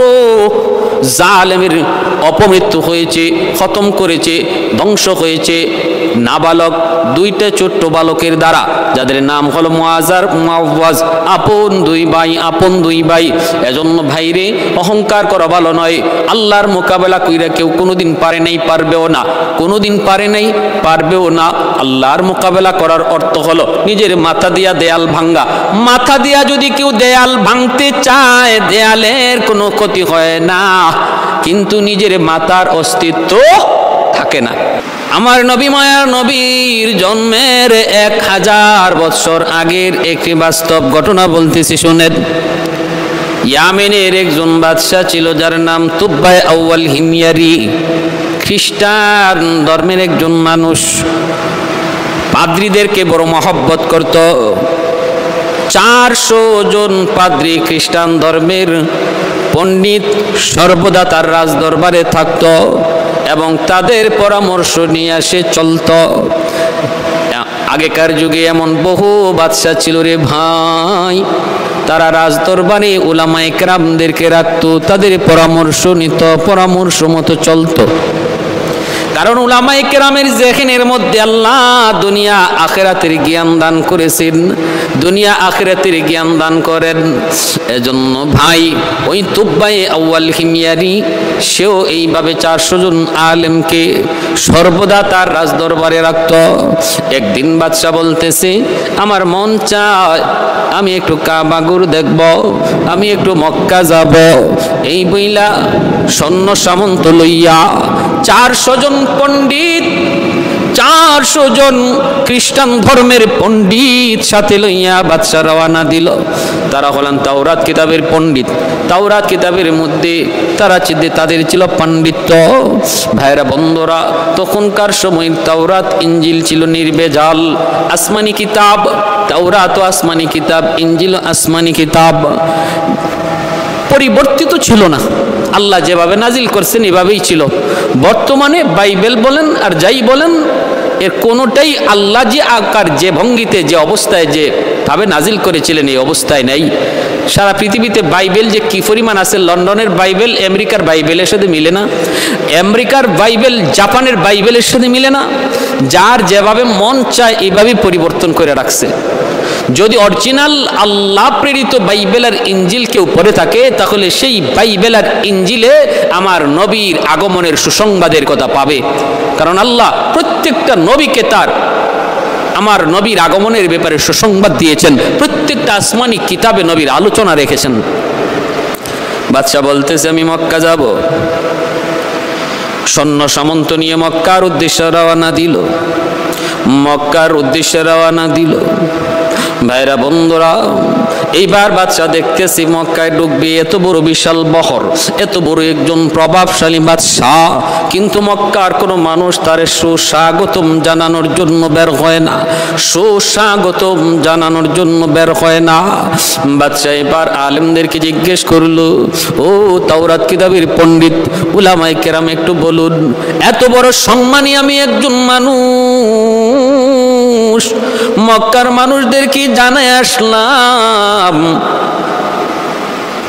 জালেমের অপমৃত্যু হয়েছে, খতম করেছে, ধ্বংস হয়েছে নাবালক দুইটা ছোট্ট বালকের দ্বারা, যাদের নাম হলো মুআজ আর মুআওয়াজ। আপন দুই ভাই। এজন্য ভাইরে, অহংকার করা ভালো নয়। আল্লাহর মোকাবেলা কইরা কেউ কোনোদিন পারে নাই, পারবেও না, কোনোদিন পারে নাই, পারবেও না। আল্লাহর মোকাবেলা করার অর্থ হলো নিজের মাথা দিয়া দেয়াল ভাঙ্গা। মাথা দিয়া যদি কেউ দেয়াল ভাঙতে চায়, দেয়ালের কোনো ক্ষতি হয় না, কিন্তু নিজের মাথার অস্তিত্ব থাকে না। আমার নবী, মায়ার নবীর জন্মের 1000 বৎসর আগের একটি বাস্তব ঘটনা বলতেছি, শুনেন। ইয়ামেনের একজন বাদশা ছিল যার নাম তুব্বাই আউয়াল হিময়ারি। খ্রিস্টান ধর্মের একজন মানুষ, পাদ্রীদেরকে বড় মহব্বত করত। 400 জন পাদ্রী খ্রিস্টান ধর্মের পণ্ডিত সর্বদা তার রাজদরবারে থাকত এবং তাদের পরামর্শ নিয়ে সে চলত। আগেকার যুগে এমন বহু বাদশা ছিল রে ভাই, তারা রাজদরবারে উলামায়ে কেরামদেরকে রাখত, তাদের পরামর্শ নিত, পরামর্শ মতো চলত। কারণ উলামায়ে কেরামের যেখানের মধ্যে আল্লাহ দুনিয়া আখিরাতের জ্ঞান দান করেছেন, দুনিয়া আখিরাতের জ্ঞান দান করেন। এজন্য ভাই ওই তুব্বাই আউয়াল হিময়ারি সেও এইভাবে 400 জন আলেমকে সর্বদা তার রাজদরবারে রাখত। একদিন বাদশা বলতেছে, আমার মন চায় আমি একটু কাবাগুর দেখব, আমি একটু মক্কা যাব। এই বইলা সৈন্য সামন্ত লইয়া 400 জন পণ্ডিত, 400 জন খ্রিস্টান ধর্মের পণ্ডিত সাথে লইয়া বাদশা রওয়ানা দিল। তারা হলেন তাওরাত কিতাবের পণ্ডিত। তাওরাত কিতাবের মধ্যে তাদের ছিল পাণ্ডিত্য। ভাইরা বন্ধুরা, তখনকার সময় তাওরাত ইঞ্জিল ছিল নির্ভেজাল আসমানি কিতাব। তাওরাত ও আসমানি কিতাব, ইঞ্জিল আসমানি কিতাব, পরিবর্তিত ছিল না। আল্লাহ যেভাবে নাজিল করছেন এভাবেই ছিল। বর্তমানে বাইবেল বলেন আর যাই বলেন, এর কোনোটাই আল্লাহ যে আকার, যে ভঙ্গিতে, যে অবস্থায় যে ভাবে নাজিল করেছিলেন এই অবস্থায় নেই। সারা পৃথিবীতে বাইবেল যে কি পরিমাণ আছে, লন্ডনের বাইবেল আমেরিকার বাইবেলের সাথে মিলে না, আমেরিকার বাইবেল জাপানের বাইবেলের সাথে মিলে না। যার যেভাবে মন চায় এইভাবেই পরিবর্তন করে রাখছে। যদি অরিজিনাল আল্লাহ প্রেরিত বাইবেল আর ইঞ্জিল কেউ পড়ে থাকে, তাহলে সেই বাইবেল আর ইঞ্জিলে আমার নবীর আগমনের সুসংবাদের কথা পাবে। কারণ আল্লাহ প্রত্যেকটা নবীকে আমার নবীর আগমনের ব্যাপারে সুসংবাদ দিয়েছেন। প্রত্যেকটা আসমানি কিতাবে নবীর আলোচনা রেখেছেন। বাদশা বলতেছে, আমি মক্কা যাব। সৈন্য সামন্ত নিয়ে মক্কার উদ্দেশ্যে রওনা দিল। মক্কার উদ্দেশ্যে রওনা দিল। ভাইরা বন্ধুরা, এইবার বাদশা দেখতেছি মক্কায় ঢুকবে, এত বড় বিশাল বহর, এত বড় একজন প্রভাবশালী বাদশা, কিন্তু মক্কার কোনো মানুষ তার সুস্বাগতম জানানোর জন্য বের হয় না, সুস্বাগতম জানানোর জন্য বের হয় না। বাদশা এবার আলেমদেরকে জিজ্ঞেস করলো, ও তাওরাত কিতাবের পণ্ডিত উলামায়ে কেরাম, একটু বলুন, এত বড় সম্মানী আমি একজন মানুষ, মক্কার মানুষদেরকে জানাই আসলাম,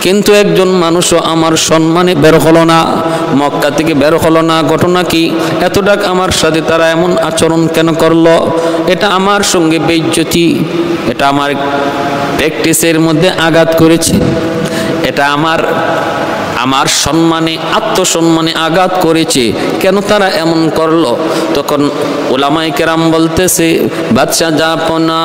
কিন্তু একজন মানুষও আমার সম্মানে বের হলো না, মক্কা থেকে বের হলো না। ঘটনা কি? এতটা আমার সাথে তারা এমন আচরণ কেন করলো? এটা আমার সঙ্গে বেইজ্জতি, এটা আমার প্র্যাকটিসের মধ্যে আঘাত করেছে, এটা আমার সম্মানে, আত্মসম্মানে আঘাত করেছে। কেন তারা এমন করলো? তখন উলামায়ে কেরাম বলতেছে, বাদশা জাপনা,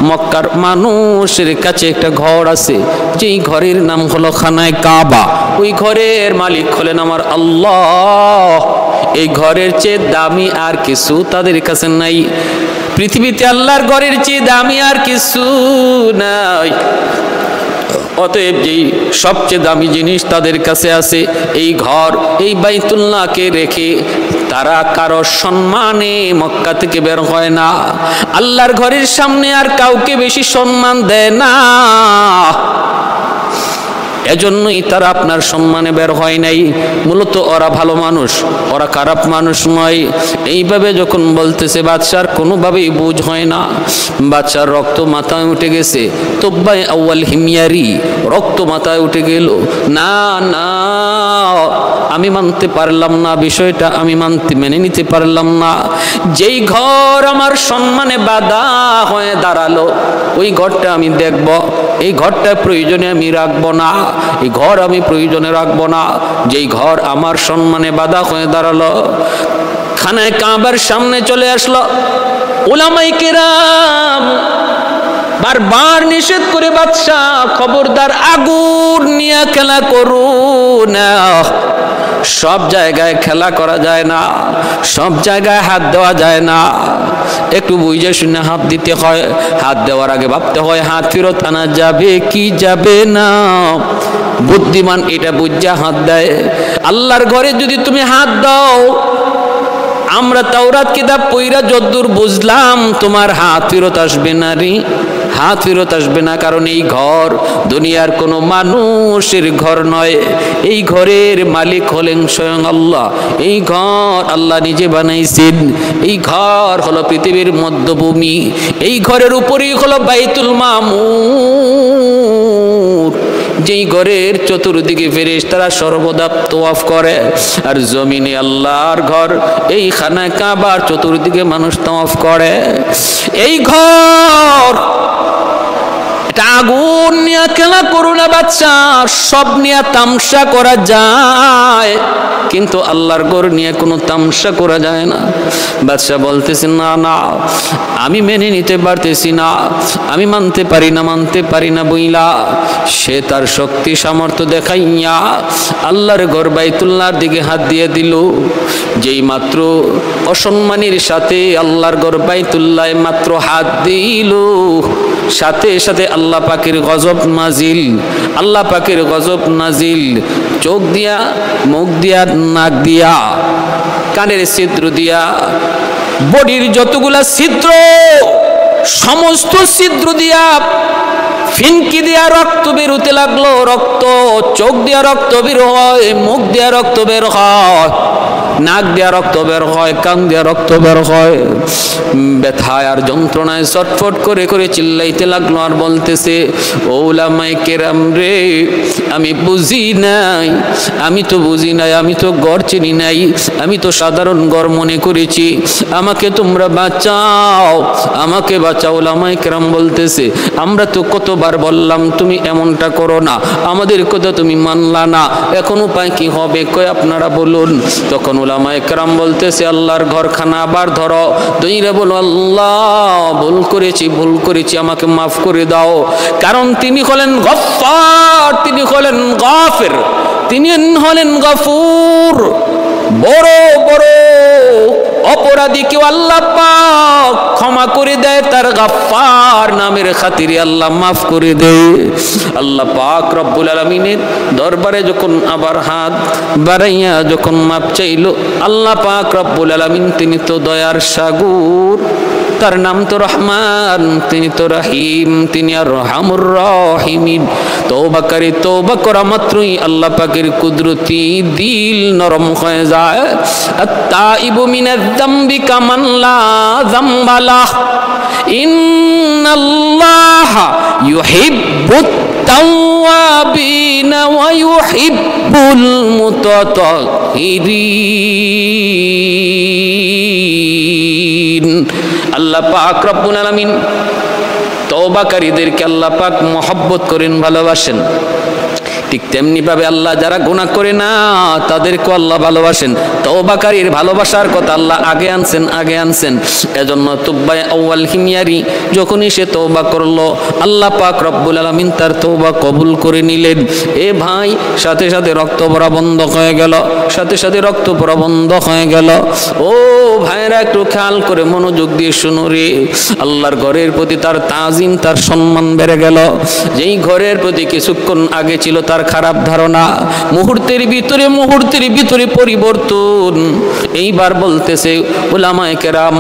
মক্কার মানুষের কাছে একটা ঘর আছে, যেই ঘরের নাম হলো খানায়ে কাবা। ওই ঘরের মালিক হলেন আমার আল্লাহ। এই ঘরের চেয়ে দামি আর কিছু তাদের কাছে নাই। পৃথিবীতে আল্লাহর ঘরের চেয়ে দামি আর কিছু নাই। অতএব যেই সবচেয়ে দামি জিনিস তাদের কাছে আছে, এই ঘর, এই বাইতুল্লাহকে রেখে তারা কারো সম্মানে মক্কা থেকে বের হয় না। আল্লাহর ঘরের সামনে আর কাউকে বেশি সম্মান দেয় না। এজন্যই তারা আপনার সম্মানে বের হয় নাই। মূলত ওরা ভালো মানুষ, ওরা খারাপ মানুষ নয়। এইভাবে যখন বলতেছে, বাদশার কোনোভাবেই বুঝ হয় না। বাদশার রক্ত মাথায় উঠে গেছে। তুব্বাই আউয়াল হিময়ারি রক্ত মাথায় উঠে গেল। না না, আমি মানতে পারলাম না বিষয়টা, আমি মেনে নিতে পারলাম না। যেই ঘর আমার সম্মানে বাধা হয়ে দাঁড়ালো, ওই ঘরটা আমি দেখব, এই ঘরটা প্রয়োজনে আমি রাখবো না, এই ঘর আমি প্রয়োজনে রাখবো না। যেই ঘর আমার সম্মানে বাধা হয়ে দাঁড়ালো, খানায়ে কাবার সামনে চলে আসলো। উলামায়ে কেরাম বারবার নিষেধ করে, বাদশা খবরদার আগুন নিয়ে খেলা করো না, সব জায়গায় খেলা করা যায় না, সব জায়গায় হাত দেওয়া যায় না। একটু বুঝে শুনে হাত দিতে হয়। হাত দেওয়ার আগে ভাবতে হয় হাত ফেরত আনা যাবে কি যাবে না। বুদ্ধিমান এটা বুঝা হাত দেয়। আল্লাহর ঘরে যদি তুমি হাত দাও, আমরা তাওরাত কিতাব পড়া যদ্দূর বুঝলাম তোমার হাত ফেরত আসবে না রে, হাত ফেরত আসবে না। কারণ এই ঘর দুনিয়ার কোনো মানুষের ঘর নয়, এই ঘরের মালিক হলেন স্বয়ং আল্লাহ। এই ঘর আল্লাহ নিজে বানাইছেন। এই ঘর হলো পৃথিবীর মধ্যভূমি। এই ঘরের উপরেই হলো বাইতুল মামুর, যেই ঘরের চতুর্দিকে ফেরেশতারা সর্বদা তওয়াফ করে। আর জমিনে আল্লাহর ঘর, এই খানা কাবার চতুর্দিকে মানুষ তওয়াফ করে। এই ঘর এটা আগুন নিয়ে খেলা করো না বাচ্চা, সব নিয়ে তামসা করা যায়, কিন্তু আল্লাহর ঘর নিয়ে কোনো তামসা করা যায় না। বাদশা বলতেছে না না, আমি মেনে নিতে পারতেছি না, আমি মানতে পারি না বইলা সে তার শক্তি সামর্থ্য দেখাইয়া আল্লাহর ঘর বাইতুল্লাহর দিকে হাত দিয়ে দিল। যেই মাত্র অসম্মানের সাথে আল্লাহর ঘর বাইতুল্লাহ মাত্র হাত দিল, সাথে সাথে আল্লাহ পাকের গজব নাজিল, আল্লাহ পাকের গজব নাজিল। চোখ দিয়া, মুখ দিয়া, নাক দিয়া, কানের ছিদ্র দিয়া, বডির যতগুলা ছিদ্র সমস্ত ছিদ্র দিয়া ফিনকি দিয়া রক্ত বেরোতে লাগলো। রক্ত চোখ দিয়া রক্ত বের হয়, মুখ দিয়া রক্ত বের হয়, নাক দিয়া রক্ত বের হয়, কান দিয়া রক্ত বের হয়। ব্যথায় আর যন্ত্রণায় ছটফট করে করে চিল্লাইতে লাগলো আর বলতেছে, ও উলামায়ে কেরাম রে, আমি বুঝি নাই, আমি তো বুঝি নাই, আমি তো গড় চিনি নাই, আমি তো সাধারণ গড় মনে করেছি, আমাকে তোমরা বাঁচাও, আমাকে বাঁচাও। উলামায়ে কেরাম বলতেছে, আমরা তো কতবার বললাম তুমি এমনটা করো না, আমাদের কথা তুমি মানলা না, এখন উপায় কি হবে কই আপনারা বলুন। তখন উলামায়ে কেরাম বলতেছে, আল্লাহর ঘরখানা আবার ধরো, দইরা বলো আল্লাহ ভুল করেছি, আমাকে মাফ করে দাও। কারণ তিনি হলেন গফফার, তিনি হলেন গাফির, তিনি হলেন গফুর। বড় বড় অপরাধীকেও আল্লাহ পাক ক্ষমা করে দেয়, তার গাফফার নামের খাতিরে আল্লাহ মাফ করে দেয়। আল্লাহ পাক রব্বুল আলামিনের দরবারে যখন আবার হাত বাড়াইয়া যখন মাপ চাইল, আল্লাহ পাক রব্বুল আলামিন তিনি তো দয়ার সাগর, তার নাম তো রহমান, তিনি তো রহিম, তিনি আর রহমুর রহিমিন। তওবাকারী তওবা করা মাত্রই আল্লাহ পাকের কুদরতি দিল নরম হয়ে যায়। আত-তাইবু মিনাজ যামবি কামান লা যামবা লাহ, ইন্নাল্লাহা ইউহিব্বুত তাওয়াবিন ওয়া ইউহিব্বুল মুতাতাহহিরিন। আল্লাহ পাক রব্বুল আলামিন তওবাকারীদেরকে আল্লাহ পাক মহব্বত করেন, ভালোবাসেন। ঠিক তেমনি ভাবে আল্লাহ যারা গুনাহ করে না তাদেরকে আল্লাহ ভালোবাসেন। তওবাকারীর ভালোবাসার কথা আল্লাহ আগে আনছেন। এজন্য তুব্বা আউয়াল হিময়ারি যখনই সে তওবা করলো, আল্লাহ পাক রব্বুল আলামিন তার তওবা কবুল করে নিলেন। এ ভাই, সাথে সাথে রক্ত পড়া বন্ধ হয়ে গেল, ও ভাইরা একটু খেয়াল করে মনোযোগ দিয়ে শুনো রে। আল্লাহর ঘরের প্রতি তার তাজিম, তার সম্মান বেড়ে গেল। যেই ঘরের প্রতি কিছুক্ষণ আগে ছিল তার খারাপ ধারণা, মুহূর্তের ভিতরে পরিবর্তন। এইবার বলতেছে, উলামায়ে কেরাম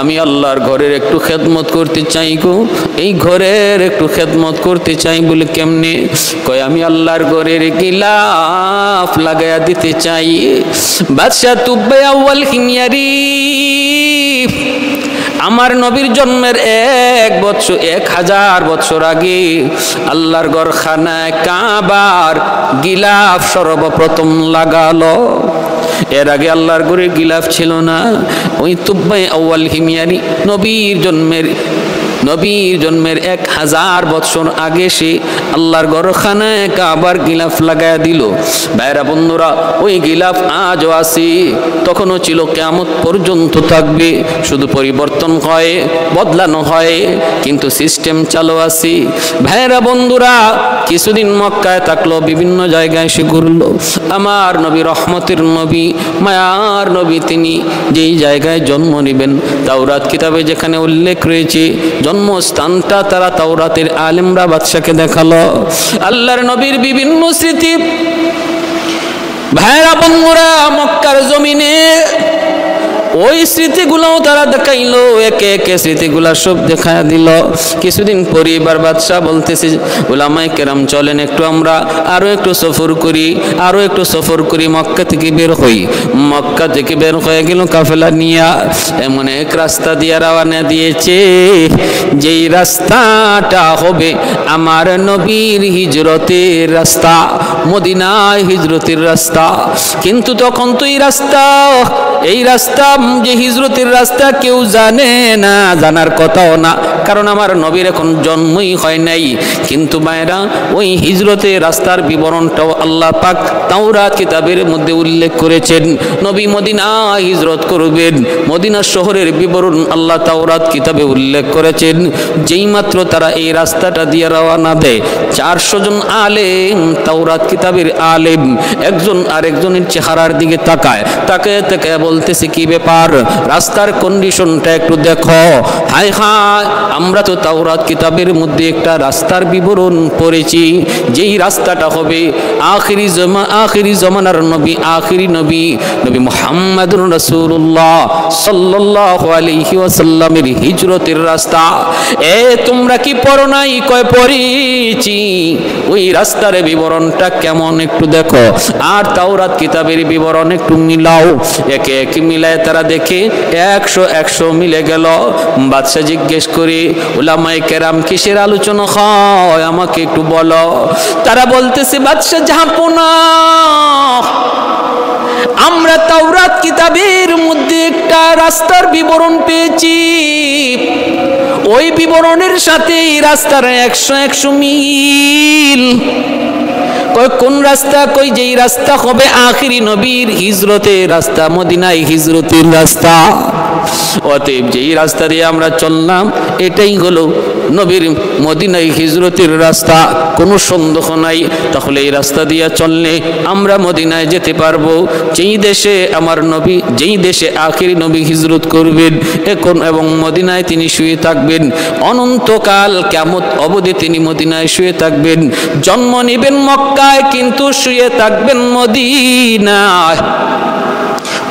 আমি আল্লাহর ঘরের একটু খেদমত করতে চাই গো, এই ঘরের একটু খেদমত করতে চাই। বলে কেমনে? কয় আমি আল্লাহর ঘরের গিলাফ লাগাইয়া দিতে চাই। বাদশা তুব্বা আউয়াল হিময়ারি আমার নবীর জন্মের 1000 বছর আগে আল্লাহর ঘরখানায় কাবার গিলাফ সর্বপ্রথম লাগালো। এর আগে আল্লাহর ঘরের গিলাফ ছিল না। ওই তুব্বা আউয়াল হিময়ারি নবীর জন্মের নবীর জন্মের 1000 বছর আগে সে আল্লাহর ঘরখানায় কাবার গিলাফ লাগায়া দিল। ভাইরা বন্ধুরা, ওই গিলাফ আজও আছে, তখনও ছিল, কিয়ামত পর্যন্ত থাকবে, শুধু পরিবর্তন হয়, বদলানো হয়, কিন্তু সিস্টেম চালু আছে। ভাইরা বন্ধুরা, কিছুদিন মক্কায় থাকলো, বিভিন্ন জায়গায় সে ঘুরলো। আমার নবী, রহমতের নবী, মায়ার নবী, তিনি যেই জায়গায় জন্ম নেবেন, তাওরাত কিতাবে যেখানে উল্লেখ রয়েছে জন্মস্থানটা, তারা তাওরাতের আলেমরা বাদশাকে দেখালো। আল্লাহর নবীর বিভিন্ন স্মৃতি ভাইরা বন্ধুরা মক্কার জমিনে ওই স্মৃতিগুলোও তারা দেখাইলো, একে একে স্মৃতিগুলা সব দেখা দিল। কিছুদিন পরে এবার বাদশাহ বলতেছে, উলামায়ে কেরাম চলেন একটু আমরা আরো একটু সফর করি, আরো একটু সফর করি, মক্কা থেকে বের হই। মক্কা থেকে বের হয়ে গেল কাফেলা নিয়া, এমন এক রাস্তা দিয়ে রওনা দিয়েছে যেই রাস্তাটা হবে আমার নবীর হিজরতের রাস্তা, মদিনায় হিজরতের রাস্তা। কিন্তু তখন তো এই রাস্তা যে হিজরতের রাস্তা কেউ জানে না, জানার কথাও না, কারণ আমার নবীর এখন জন্মই হয় নাই। কিন্তু মায়েরা, ওই হিজরতের রাস্তার বিবরণটাও আল্লাহ পাক তাওরাত কিতাবের মধ্যে উল্লেখ করেছেন। নবী মদিনা হিজরত করবেন, মদিনা শহরের বিবরণ আল্লাহ তাওরাত কিতাবে উল্লেখ করেছেন। যেই মাত্র তারা এই রাস্তাটা দিয়ে রওনা দেয়, 400 জন আলেম, তাওরাত কিতাবের আলেম, একজন আরেকজনের চেহারার দিকে তাকায় বলতেছে, কি ব্যাপার, রাস্তার কন্ডিশনটা একটু দেখো। হায় হায়, আমরা তো তাওরাত কিতাবের মধ্যে একটা রাস্তার বিবরণ পড়েছি, যেই রাস্তাটা হবে আখিরি জমানার নবী, আখিরি নবী মুহাম্মাদুর রাসূলুল্লাহ সাল্লাল্লাহু আলাইহি ওয়াসাল্লামের হিজরতের রাস্তা। তোমরা কি পড়ো নাই? কয় পড়েছি। ওই রাস্তার বিবরণটা কেমন একটু দেখো, আর তাওরাত কিতাবের বিবরণ একটু মিলাও। একে একে মিলায় তারা দেখে 100 মিলে গেল। বাদশা জিজ্ঞেস করে, উলামায়ে কেরাম কিসের আলোচনা হয় আমাকে একটু বলো। তারা বলতেছে, বাদশা জাহাপনা, আমরা তাওরাত কিতাবের মধ্যে একটা রাস্তার বিবরণ পেয়েছি, ওই বিবরণের সাথে এই রাস্তার 100 মিল। কোন রাস্তা? কই যেই রাস্তা হবে আখিরি নবীর হিজরতের রাস্তা, মদিনায় হিজরতের রাস্তা। অতএব যেই রাস্তা দিয়ে আমরা চললাম, এটাই হলো নবীর মদিনায় হিজরতের রাস্তা, কোনো সন্দেহ নাই। তাহলে এই রাস্তা দিয়ে চললে আমরা মদিনায় যেতে পারবো, যেই দেশে আমার নবী, যেই দেশে আখিরি নবী হিজরত করবেন এখন, এবং মদিনায় তিনি শুয়ে থাকবেন অনন্তকাল, কিয়ামত অবধি তিনি মদিনায় শুয়ে থাকবেন। জন্ম নেবেন মক্কায়, কিন্তু শুয়ে থাকবেন মদিনায়।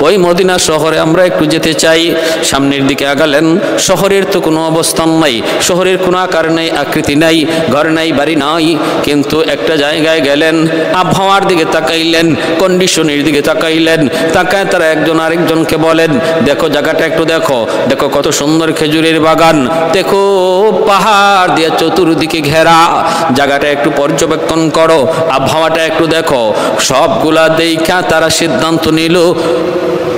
ওই মদিনা শহরে আমরা একটু যেতে চাই। সামনের দিকে আগালেন, শহরের তো কোনো অবস্থান নাই, শহরের কোনো আকার নাই, আকৃতি নাই, ঘর নাই, বাড়ি নাই। কিন্তু একটা জায়গায় গেলেন, আবহাওয়ার দিকে তাকাইলেন, কন্ডিশনের দিকে তাকাইলেন। তাকায় তারা একজন আরেকজনকে বলেন, দেখো জায়গাটা একটু দেখো, দেখো কত সুন্দর খেজুরের বাগান, দেখো পাহাড় দিয়ে চতুর্দিকে ঘেরা, জায়গাটা একটু পর্যবেক্ষণ করো, আবহাওয়াটা একটু দেখো। সবগুলা দেখা তারা সিদ্ধান্ত নিল,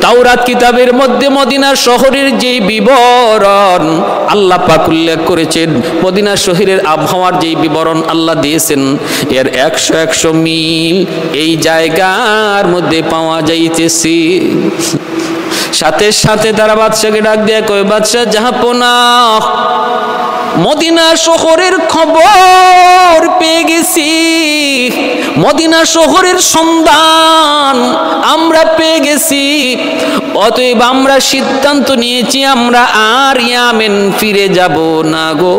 তাওরাত কিতাবের মধ্যে মদিনা শহরের যেই বিবরণ আল্লাহ পাক উল্লেখ করেছেন, মদিনা শহরের আবহাওয়ার যেই বিবরণ আল্লাহ দিয়েছেন, এর 100 মিল এই জায়গার মধ্যে পাওয়া যাইতেছে। সাথে সাথে তারা বাদশাকে ডাক দিয়ে কয়, বাদশা জাহাপনা, মদিনা শহরের খবর পেয়ে গেছি, মদিনা শহরের সন্ধান আমরা পেয়ে গেছি। অতএব আমরা সিদ্ধান্ত নিয়েছি, আমরা আর ইয়ামেন ফিরে যাব না গো,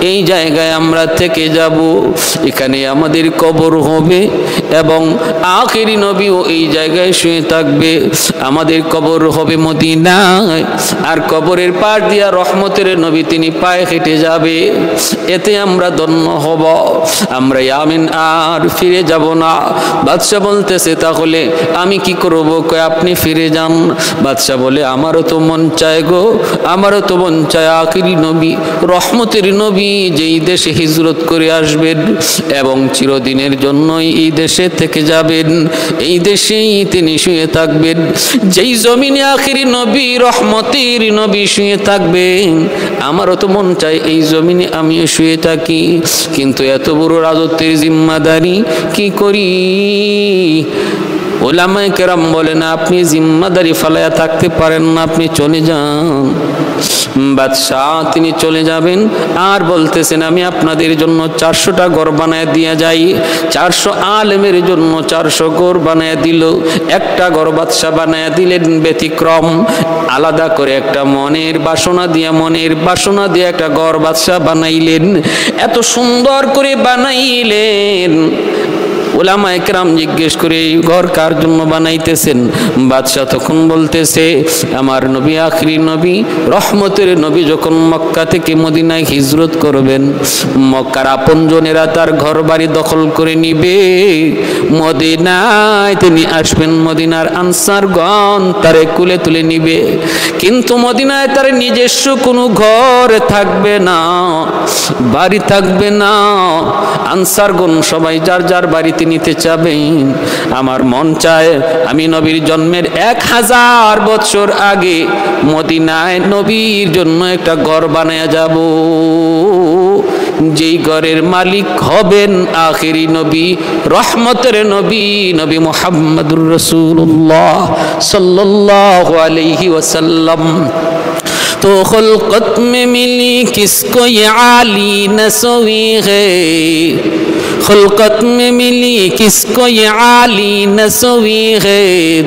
এই জায়গায় আমরা থেকে যাব, এখানে আমাদের কবর হবে এবং আখিরি নবীও এই জায়গায় শুয়ে থাকবে। আমাদের কবর হবে মদিনায়, আর কবরের পাশ দিয়া রহমতের নবী তিনি পায়ে হেঁটে যাবে, এতে আমরা ধন্য হব, আমরা ইয়ামেন আর ফিরে যাব না। বাদশা বলতেছে, তাহলে আমি কি করব? কয় আপনি ফিরে যান। বাদশা বলে, আমারও তো মন চায় গো, আমারও তো মন চায় আখিরি নবী, রহমতের নবী যেই দেশে হিজরত করে আসবেন এবং চিরদিনের জন্যই এই দেশে থেকে যাবেন, এই দেশেই তিনি শুয়ে থাকবেন, যেই জমিনে আখিরি নবী রহমতের নবী শুয়ে থাকবেন, আমারও তো মন চায় এই এই জমিনে আমিও শুয়ে থাকি, কিন্তু এত বড় রাজত্বের জিম্মাদারি কি করি? ওলামায়ে কেরাম বলেন, আপনি জিম্মাদারি ফালায়া থাকতে পারেন না, আপনি চলে যান। বাদশাহ তিনি চলে যাবেন আর বলতেছেন, আমি আপনাদের জন্য 400টা ঘর বানায় দিয়া যাই। 400 আলেমের জন্য 400 ঘর বানায় দিল। একটা ঘর বাদশাহ বানায় দিলেন ব্যতিক্রম, আলাদা করে একটা মনের বাসনা দিয়ে একটা ঘর বাদশাহ বানাইলেন। এত সুন্দর করে বানাইলেন, উলামায়ে কেরাম জিজ্ঞেস করে এই ঘর কার জন্য বানাইতেছেন? বাদশাহ তখন বলতেছে, আমার নবী আখিরি নবী, রহমতের নবী যখন মক্কা থেকে মদিনায় হিজরত করবেন, মক্কার আপনজনেরা তার ঘর বাড়ি দখল করে নিবে, মদিনায় তিনি আসবেন, মদিনার আনসারগণ তারে কুলে তুলে নিবে, কিন্তু মদিনায় তার নিজস্ব কোনো ঘর থাকবে না, বাড়ি থাকবে না। আনসারগণ সবাই যার যার বাড়িতে নিতে চাবেন। আমার মন চায় আমি নবীর জন্মের 1000 বছর আগে মদিনায় নবীর জন্য একটা ঘর বানায়া যাব, যেই ঘরের মালিক হবেন আখিরি নবী, রহমতের নবী, নবী মুহাম্মদুর রাসূলুল্লাহ সাল্লাল্লাহু আলাইহি ওয়াসাল্লাম। तो खुल्कत में मिली किसको ये आली नसवी है, खुल्कत में मिली किसको ये आली नसवी है,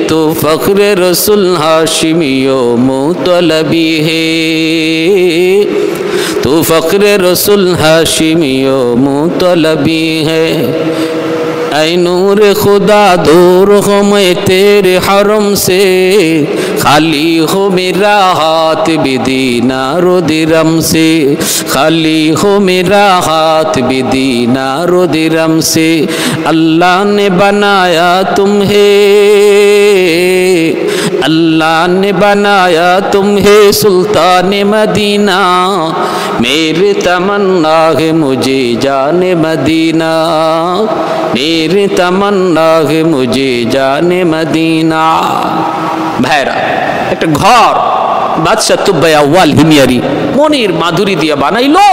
तो फख्र रसूल हाशिमियो मुतलबी है, तो फख्र रसूल हाशिमियो मुतलबी है। ऐ नूर खुदा दूर हो मैं तेरे हरम से, खाली हो मेरा हाथ भी दीनारो दिरम से, खाली हो मेरा हाथ भी दीनारो दिरम से। अल्लाह ने बनाया तुम्हें, अल्लाह ने बनाया तुम्हें सुल्तान मदीना, मेरी तमन्ना है मुझे जाने मदीना, मेरी तमन्ना है मुझे जाने मदीना। ভাইরা, একটা ঘর বাদশাহ তুব্বাই আউয়াল হিমিয়ারি মনির মাধুরী দিয়া বানাইলো,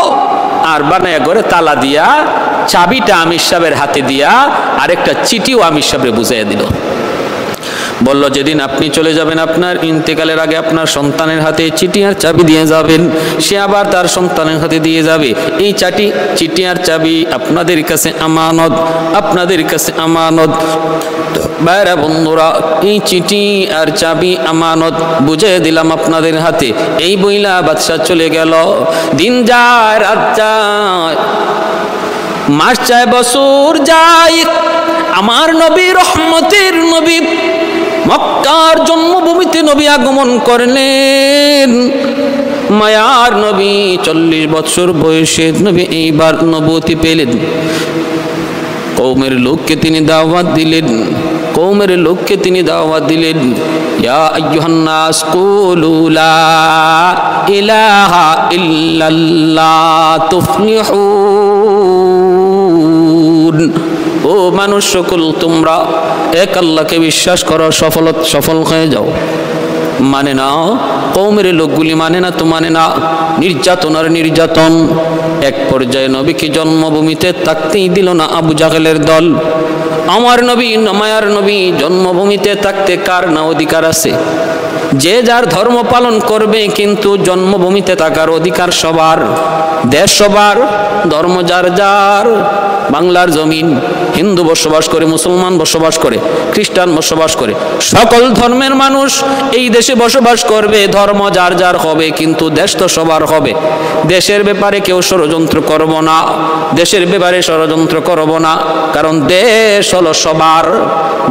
আর বানায়া ঘরে তালা দিয়া চাবিটা আমির সাহেবের হাতে দিয়া আরেকটা চিঠিও আমির সাহেবরে বুঝাইয়া দিল। বলল, যেদিন আপনি চলে যাবেন, আপনার ইন্তেকালের আগে আপনার সন্তানের হাতে চিঠি আর চাবি দিয়ে যাবেন, সে আবার তার সন্তানের হাতে দিয়ে যাবে। এই চিঠি আর চাবি আপনাদের কাছে আমানত, আপনাদের কাছে আমানত। ভাইরা বন্ধুরা, এই চিঠি আর চাবি আমানত বুঝিয়ে দিলাম আপনাদের হাতে। এই বইলা বাদশাহ চলে গেল। দিন যায়, রাত যায়, মাস যায়, বছর যায়, আমার নবী, রহমতের নবী, মক্কার জন্মভূমিতে নবী আগমন করলেন। মায়ার নবী 40 বছর বয়সে নবী এইবার নবুয়তি পেলেন। কওমের লোককে তিনি দাওয়াত দিলেন, কওমের লোককে তিনি দাওয়াত দিলেন, ইয়া আইয়ুহান নাস কুলু লা ইলাহা ইল্লাল্লাহ তুফলিহুন। ও মানুষ সকল, তোমরা এক আল্লাহকে বিশ্বাস করো, সফল হয়ে যাও। মানে না, কওমের লোকগুলি মানে না, তো মানে না, নির্যাতন আর নির্যাতন। এক পর্যায়ে নবীকে জন্মভূমিতে থাকতেই দিল না আবু জাহেলের দল। আমার নবী, মায়ার নবী, জন্মভূমিতে থাকতে কার না অধিকার আছে? যে যার ধর্ম পালন করবে, কিন্তু জন্মভূমিতে থাকার অধিকার সবার, দেশ সবার, ধর্ম যার যার। বাংলার জমিন হিন্দু বসবাস করে, মুসলমান বসবাস করে, খ্রিস্টান বসবাস করে, সকল ধর্মের মানুষ এই দেশে বসবাস করবে, ধর্ম যার যার হবে, কিন্তু দেশ তো সবার হবে। দেশের ব্যাপারে কেউ ষড়যন্ত্র করব না, দেশের ব্যাপারে ষড়যন্ত্র করব না, কারণ দেশ হলো সবার।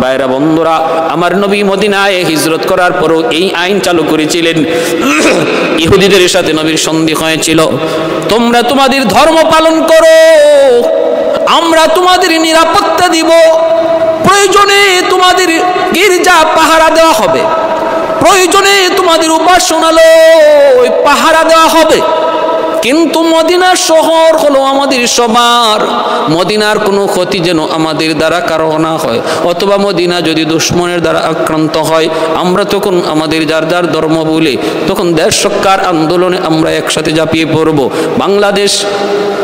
ভাইরা বন্ধুরা, আমার নবী মদিনায় হিজরত করার পরও এই আইন চালু করেছিলেন। ইহুদিদের সাথে নবীর সন্ধি হয়েছিল, তোমরা তোমাদের ধর্ম পালন করো, আমরা তোমাদের নিরাপত্তা দিব, প্রয়োজনে তোমাদের গির্জা পাহারা দেওয়া হবে, প্রয়োজনে তোমাদের উপাসনালয় পাহারা দেওয়া হবে, কিন্তু মদিনার শহর হলো আমাদের সবার। মদিনার কোনো ক্ষতি যেন আমাদের দ্বারা কারো না হয়, অথবা মদিনা যদি দুশ্মনের দ্বারা আক্রান্ত হয়, আমরা তখন আমাদের যার যার ধর্ম বলে তখন দেশ রক্ষার আন্দোলনে আমরা একসাথে ঝাঁপিয়ে পড়ব। বাংলাদেশ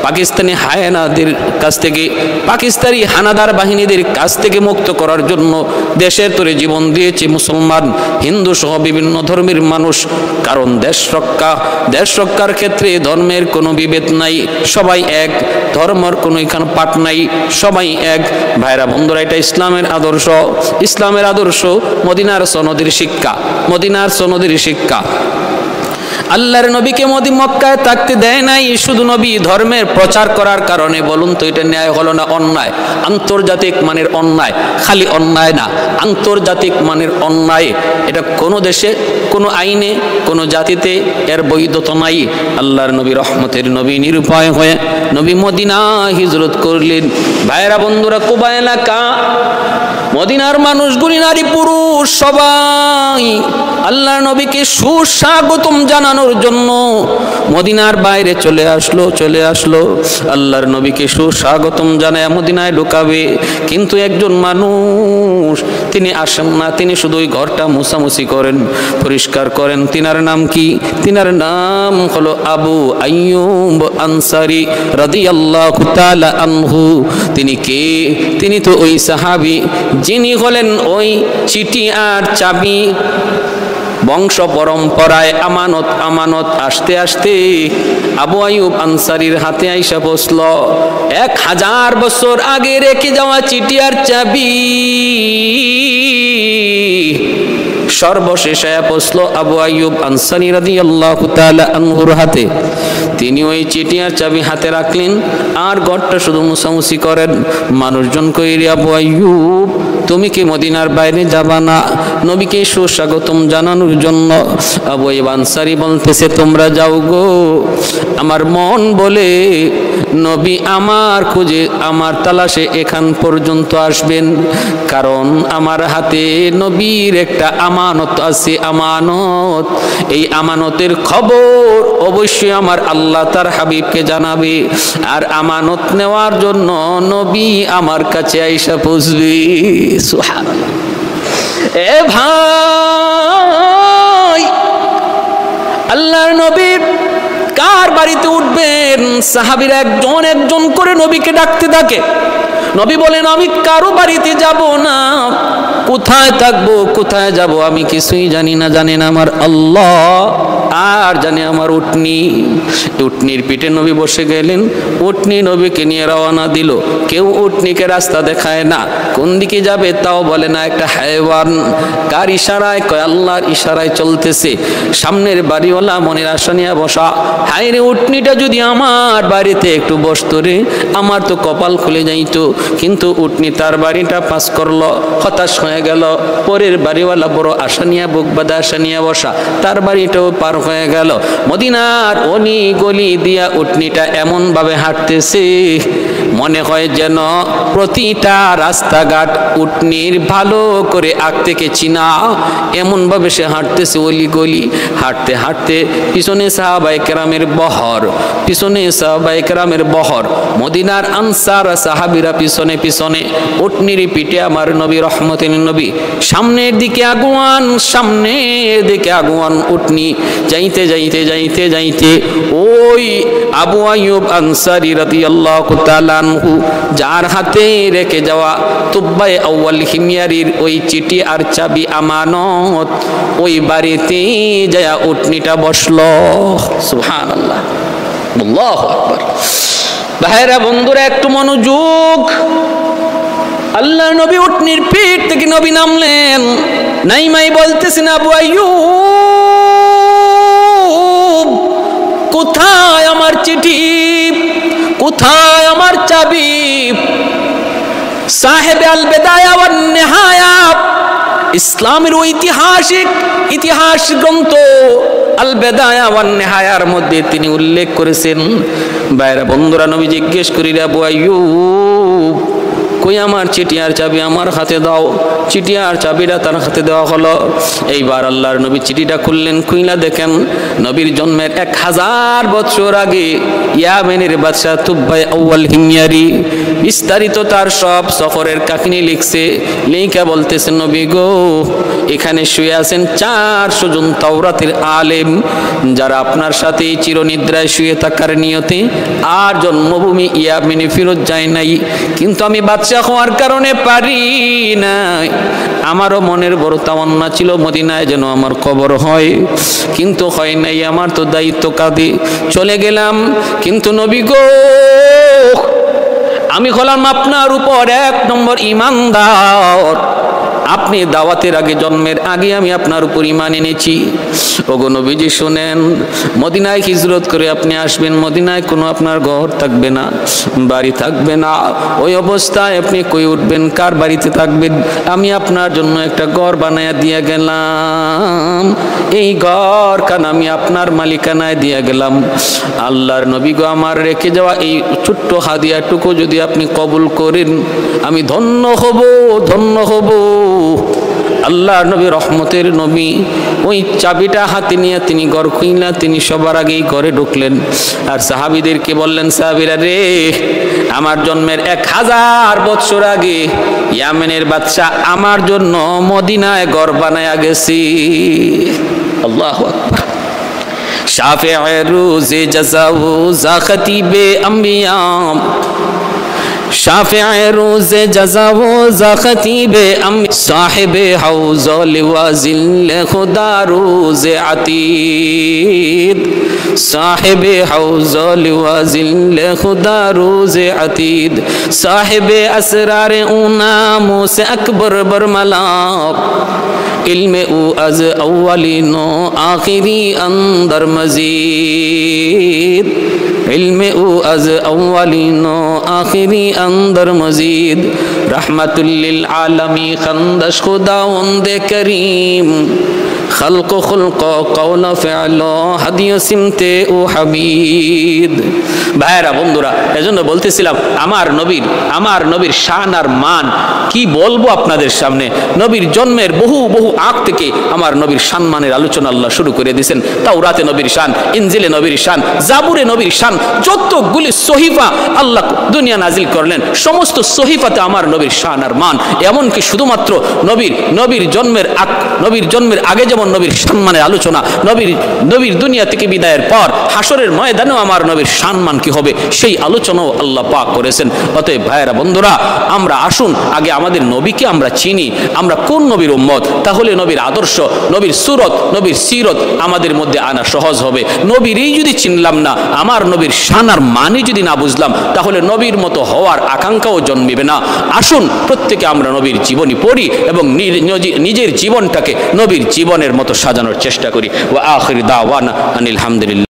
পাকিস্তানি হায়নাদের কাছ থেকে, পাকিস্তানি হানাদার বাহিনীদের কাছ থেকে মুক্ত করার জন্য দেশের তরে জীবন দিয়েছে মুসলমান, হিন্দু সহ বিভিন্ন ধর্মের মানুষ। কারণ দেশ রক্ষার ক্ষেত্রে ধর্মের কোনো বিভেদ নাই, সবাই এক, ধর্মের কোনো এখানে পাঠ নাই, সবাই এক। ভাইরা বন্ধুরা, এটা ইসলামের আদর্শ, ইসলামের আদর্শ, মদিনার সনদের শিক্ষা, মদিনার সনদের শিক্ষা। আল্লাহর নবীকে মক্কায় থাকতে দেয় নাই শুধু নবী ধর্মের প্রচার করার কারণে। বলুন তো এটা ন্যায় হলো না অন্যায়? আন্তর্জাতিক মানের অন্যায়, খালি অন্যায় না, আন্তর্জাতিক মানের অন্যায়। এটা কোনো দেশে, কোনো আইনে, কোনো জাতিতে এর বৈধতা নাই। আল্লাহর নবী রহমতের নবী নিরুপায় হয়ে নবী মদিনা হিজরত করলেন। ভাইরা বন্ধুরা, কুবা এলাকা, মদিনার মানুষগুলি নারী পুরুষ সবাই আল্লাহর নবীকে সুস্বাগতম জানানোর জন্য মদিনার বাইরে চলে আসলো। আল্লাহর নবীকে সুস্বাগতম জানায় মদিনায় ঢুকাবে, কিন্তু একজন মানুষ তিনি আসেন না, তিনি শুধু ওই ঘরটা মুছামুছি করেন, পরিষ্কার করেন। তিনার নাম কি? তিনার নাম হলো আবু আইয়ুব আনসারী রাদিয়াল্লাহু তাআলা আনহু। তিনি কে? তিনি তো ওই সাহাবী যিনি হলেন ওই চিঠি আর চাবি, বংশ পরম্পরায় আমানত আস্তে আস্তে আবু আইয়ুব আনসারীর হাতে আইসা বসল। 1000 বছর আগে রেখে যাওয়া চিঠি আর চাবি সর্বশেষে পৌঁছল আবু আইয়ুব আনসারী রাদিয়াল্লাহু তাআলা আনহুর হাতে। তিনি ওই চিঠি আর চাবি হাতে রাখলেন আর ঘরটা শুধু মুছামুছি করেন। মানুষজন কইরে, আবু আইয়ুব তুমি কি মদিনার বাইরে যাবা না নবীকে সুস্বাগতম জানানোর জন্য? আবু আইয়ুব আনসারী বলতেছে, তোমরা যাও গো, আমার মন বলে নবী আমার খুঁজে, আমার তালাশে এখান পর্যন্ত আসবেন, কারণ আমার হাতে নবীর একটা আমানত আছে, আমানত। এই আমানতের খবর অবশ্যই আমার আল্লাহ তার হাবিবকে জানাবে, আর আমানত নেওয়ার জন্য নবী আমার কাছে আইসা পৌঁছবে। সুবহানাল্লাহ। এ ভাই, আল্লাহর নবী কার বাড়িতে উঠবেন? সাহাবীরা একজন একজন করে নবীকে ডাকতে থাকে। নবী বলেন, আমি কারো বাড়িতে যাব না, কোথায় থাকবো, কোথায় যাব আমি কিছুই জানি না, জানেন আমার আল্লাহ আর জানে আমার উটনি। উটনির পিঠে নবী বসে গেলেন, উটনি নবীকে নিয়ে রওনা দিল। কেউ উটনিকে রাস্তা দেখায় না, কোন দিকে যাবে তাও বলে না। একটা হায়ওয়ান কার ইশারায়? কয় আল্লাহর ইশারায় চলতেছে। সামনের বাড়িওয়ালা মনের আশা নিয়ে বসা, হায় রে উটনিটা যদি আমার বাড়িতে একটু বসতো রে, আমার তো কপাল খুলে যাইতো। কিন্তু উটনি তার বাড়িটা পাস করলো, হতাশ হয়ে গেল। পরের বাড়িওয়ালা বড় আশা নিয়ে, বুক বাঁধা আশা নিয়ে বসা, তার বাড়িটাও পার হয়ে গেল। মদিনার অলি গলি দিয়া উটনিটা এমন ভাবে হাঁটতেছে, মনে হয় যেন প্রতিটা রাস্তাঘাট উটনির ভালো করে আগ থেকে চিনা, এমন ভাবে সে হাঁটতেছে অলি গলি। হাঁটতে হাঁটতে পিছনে সাহাবায়ে কেরামের বহর, পিছনে সাহাবায়ে কেরামের বহর, মদিনার আনসার সাহাবীরা পিছনে পিছনে, উটনির পিঠে আমার নবী রহমতের নবী। সামনের দিকে আগুয়ান, সামনের দিকে আগুয়ান উটনি। যাইতে যাইতে যাইতে যাইতে ওই আবু আইয়ুব আনসারী রাদিয়াল্লাহু তাআলা আনহু যার হাতে রেখে যাওয়া তুব্বায়ে আউয়াল হিময়ারির ওই চিঠি আর চাবি আমানত, ওই বাড়িতে যায় উটনিটা বসলো। সুবহানাল্লাহ, আল্লাহু আকবার। ভাইরা বন্ধুরা, একটু মনোযোগ। আল্লাহ নবী উটনির পিঠ থেকে নবী নামলেন, নাইমাই বলতেছেন, আবু আইয়ুব কোথায় আমার চিঠি, কোথায় আমার চাবি? সাহেবে আল বেদায়া ওয়ান নিহায়া, ইসলামের ঐতিহাসিক ইতিহাস গ্রন্থ আল বেদায়া ওয়ান নিহায়ার মধ্যে তিনি উল্লেখ করেছেন। বাইরা বন্ধুরা, নবী জিজ্ঞেস করি, আবু আইয়ুব কই আমার চিঠি আর চাবি আমার হাতে দাও। চিঠি আর চাবিটা তার হাতে দেওয়া হলো। এইবার আল্লাহর নবী চিঠিটা খুললেন, খুইলা দেখেন নবীর জন্মের 1000 বছর আগে ইয়ামেনের বাদশাহ তুব্বাই আউয়াল হিময়ারি বিস্তারিত তার সব সফরের কাহিনী লিখছে। লিখা বলতেছে, নবী গো, এখানে শুয়ে আছেন 400 জন তাওরাতের আলেম, যারা আপনার সাথে চিরনিদ্রায় শুয়ে থাকার নিয়তে আর জন্মভূমি ইয়ামেনে ফেরত যায় নাই। কিন্তু আমি বাদশা হওয়ার কারণে পারি নাই। আমারও মনের বড় তামান্না ছিল মদিনায় যেন আমার কবর হয়, কিন্তু হয় নাই। আমার তো দায়িত্ব কাঁধে, চলে গেলাম। কিন্তু নবী গো, আমি হলাম আপনার উপর 1 নম্বর ঈমানদার। আপনি দাওয়াতের আগে, জন্মের আগে আমি আপনার উপর ঈমান এনেছি। ওগো নবীজি শুনেন, মদিনায় হিজরত করে আপনি আসবেন, মদিনায় কোনো আপনার ঘর থাকবে না, বাড়ি থাকবে না। ওই অবস্থায় আপনি কই উঠবেন, কার বাড়িতে থাকবেন? আমি আপনার জন্য একটা ঘর বানায়া দিয়ে গেলাম, এই ঘর কান আমি আপনার মালিকানায় দিয়ে গেলাম। আল্লাহর নবী গো, আমার রেখে যাওয়া এই ছোট্ট হাদিয়াটুকু যদি আপনি কবুল করেন, আমি ধন্য হব, ধন্য হব। আল্লাহর নবী, রহমতের নবী, ওই চাবিটা হাতে নিয়ে তিনি ঘর খুইলা তিনি সবার আগেই ঘরে ঢুকলেন। আর সাহাবীদেরকে বললেন, সাহাবীরা রে, আমার জন্মের 1000 বছর আগে ইয়ামেনের বাদশা আমার জন্য মদিনায় ঘর বানায়া গেছি। আল্লাহু আকবার। শাফিঈ রোজে জাযাউ যা খতিবে আম্বিয়া, শাফিঈ রোজে জাযাউ যা খতিবে আম্বিয়া, সাহিবে হাউজ লিওয়াজিল খুদা রোজে আতীদ, সাহিবে হাউজ লিওয়াজিল খুদা রোজে আতীদ, সাহিবে আসরার উনামো সে আকবর বরমালা, ইলমে ও আজ আউয়ালিনো আখিরি अंदर मजीद, इल्मे उ अज अव्वलिनो आखिरी अंदर मजीद, रहमतुल्लिल आलमी खंदश खुदावंदे करीम, खल्क खुल्क कौल फ़िअलो हदिय सिमते ও হাবিদ। ভাইরা বন্ধুরা, এজন্য বলতেছিলাম আমার নবীর শান আর মান কি বলবো আপনাদের সামনে। নবীর জন্মের বহু আগ থেকে আমার নবীর সম্মানের আলোচনা আল্লাহ শুরু করে দিয়েছেন। তাওরাতে নবীর শান, ইনজিলে নবীর শান, জাবুরে নবীর শান, যতগুলি সহিফা আল্লাহ দুনিয়া নাজিল করলেন, সমস্ত সহিফাতে আমার নবীর শান আর মান। এমনকি শুধুমাত্র নবীর জন্মের আগে যেমন নবীর সম্মানের আলোচনা, নবীর দুনিয়া থেকে বিদায়ের পর হাসরের ময়দানেও আমার নবীর সম্মান কি হবে সেই আলোচনাও আল্লাহ পাক করেছেন। অতএব ভাইয়েরা বন্ধুরা, আমরা আসুন আগে আমাদের নবীকে আমরা চিনি, আমরা কোন নবীর উম্মত, তাহলে নবীর আদর্শ, নবীর সুরত, নবীর সিরত আমাদের মধ্যে আনা সহজ হবে। নবীরই যদি চিনলাম না, আমার নবীর শান আর মানি যদি না বুঝলাম, তাহলে নবীর মতো হওয়ার আকাঙ্ক্ষাও জন্মিবে না। আসুন প্রত্যেকে আমরা নবীর জীবনী পড়ি এবং নিজের জীবনটাকে নবীর জীবনের মতো সাজানোর চেষ্টা করি। ওয়া আখির দাওয়ানা আনিল হামদুলিল্লাহ।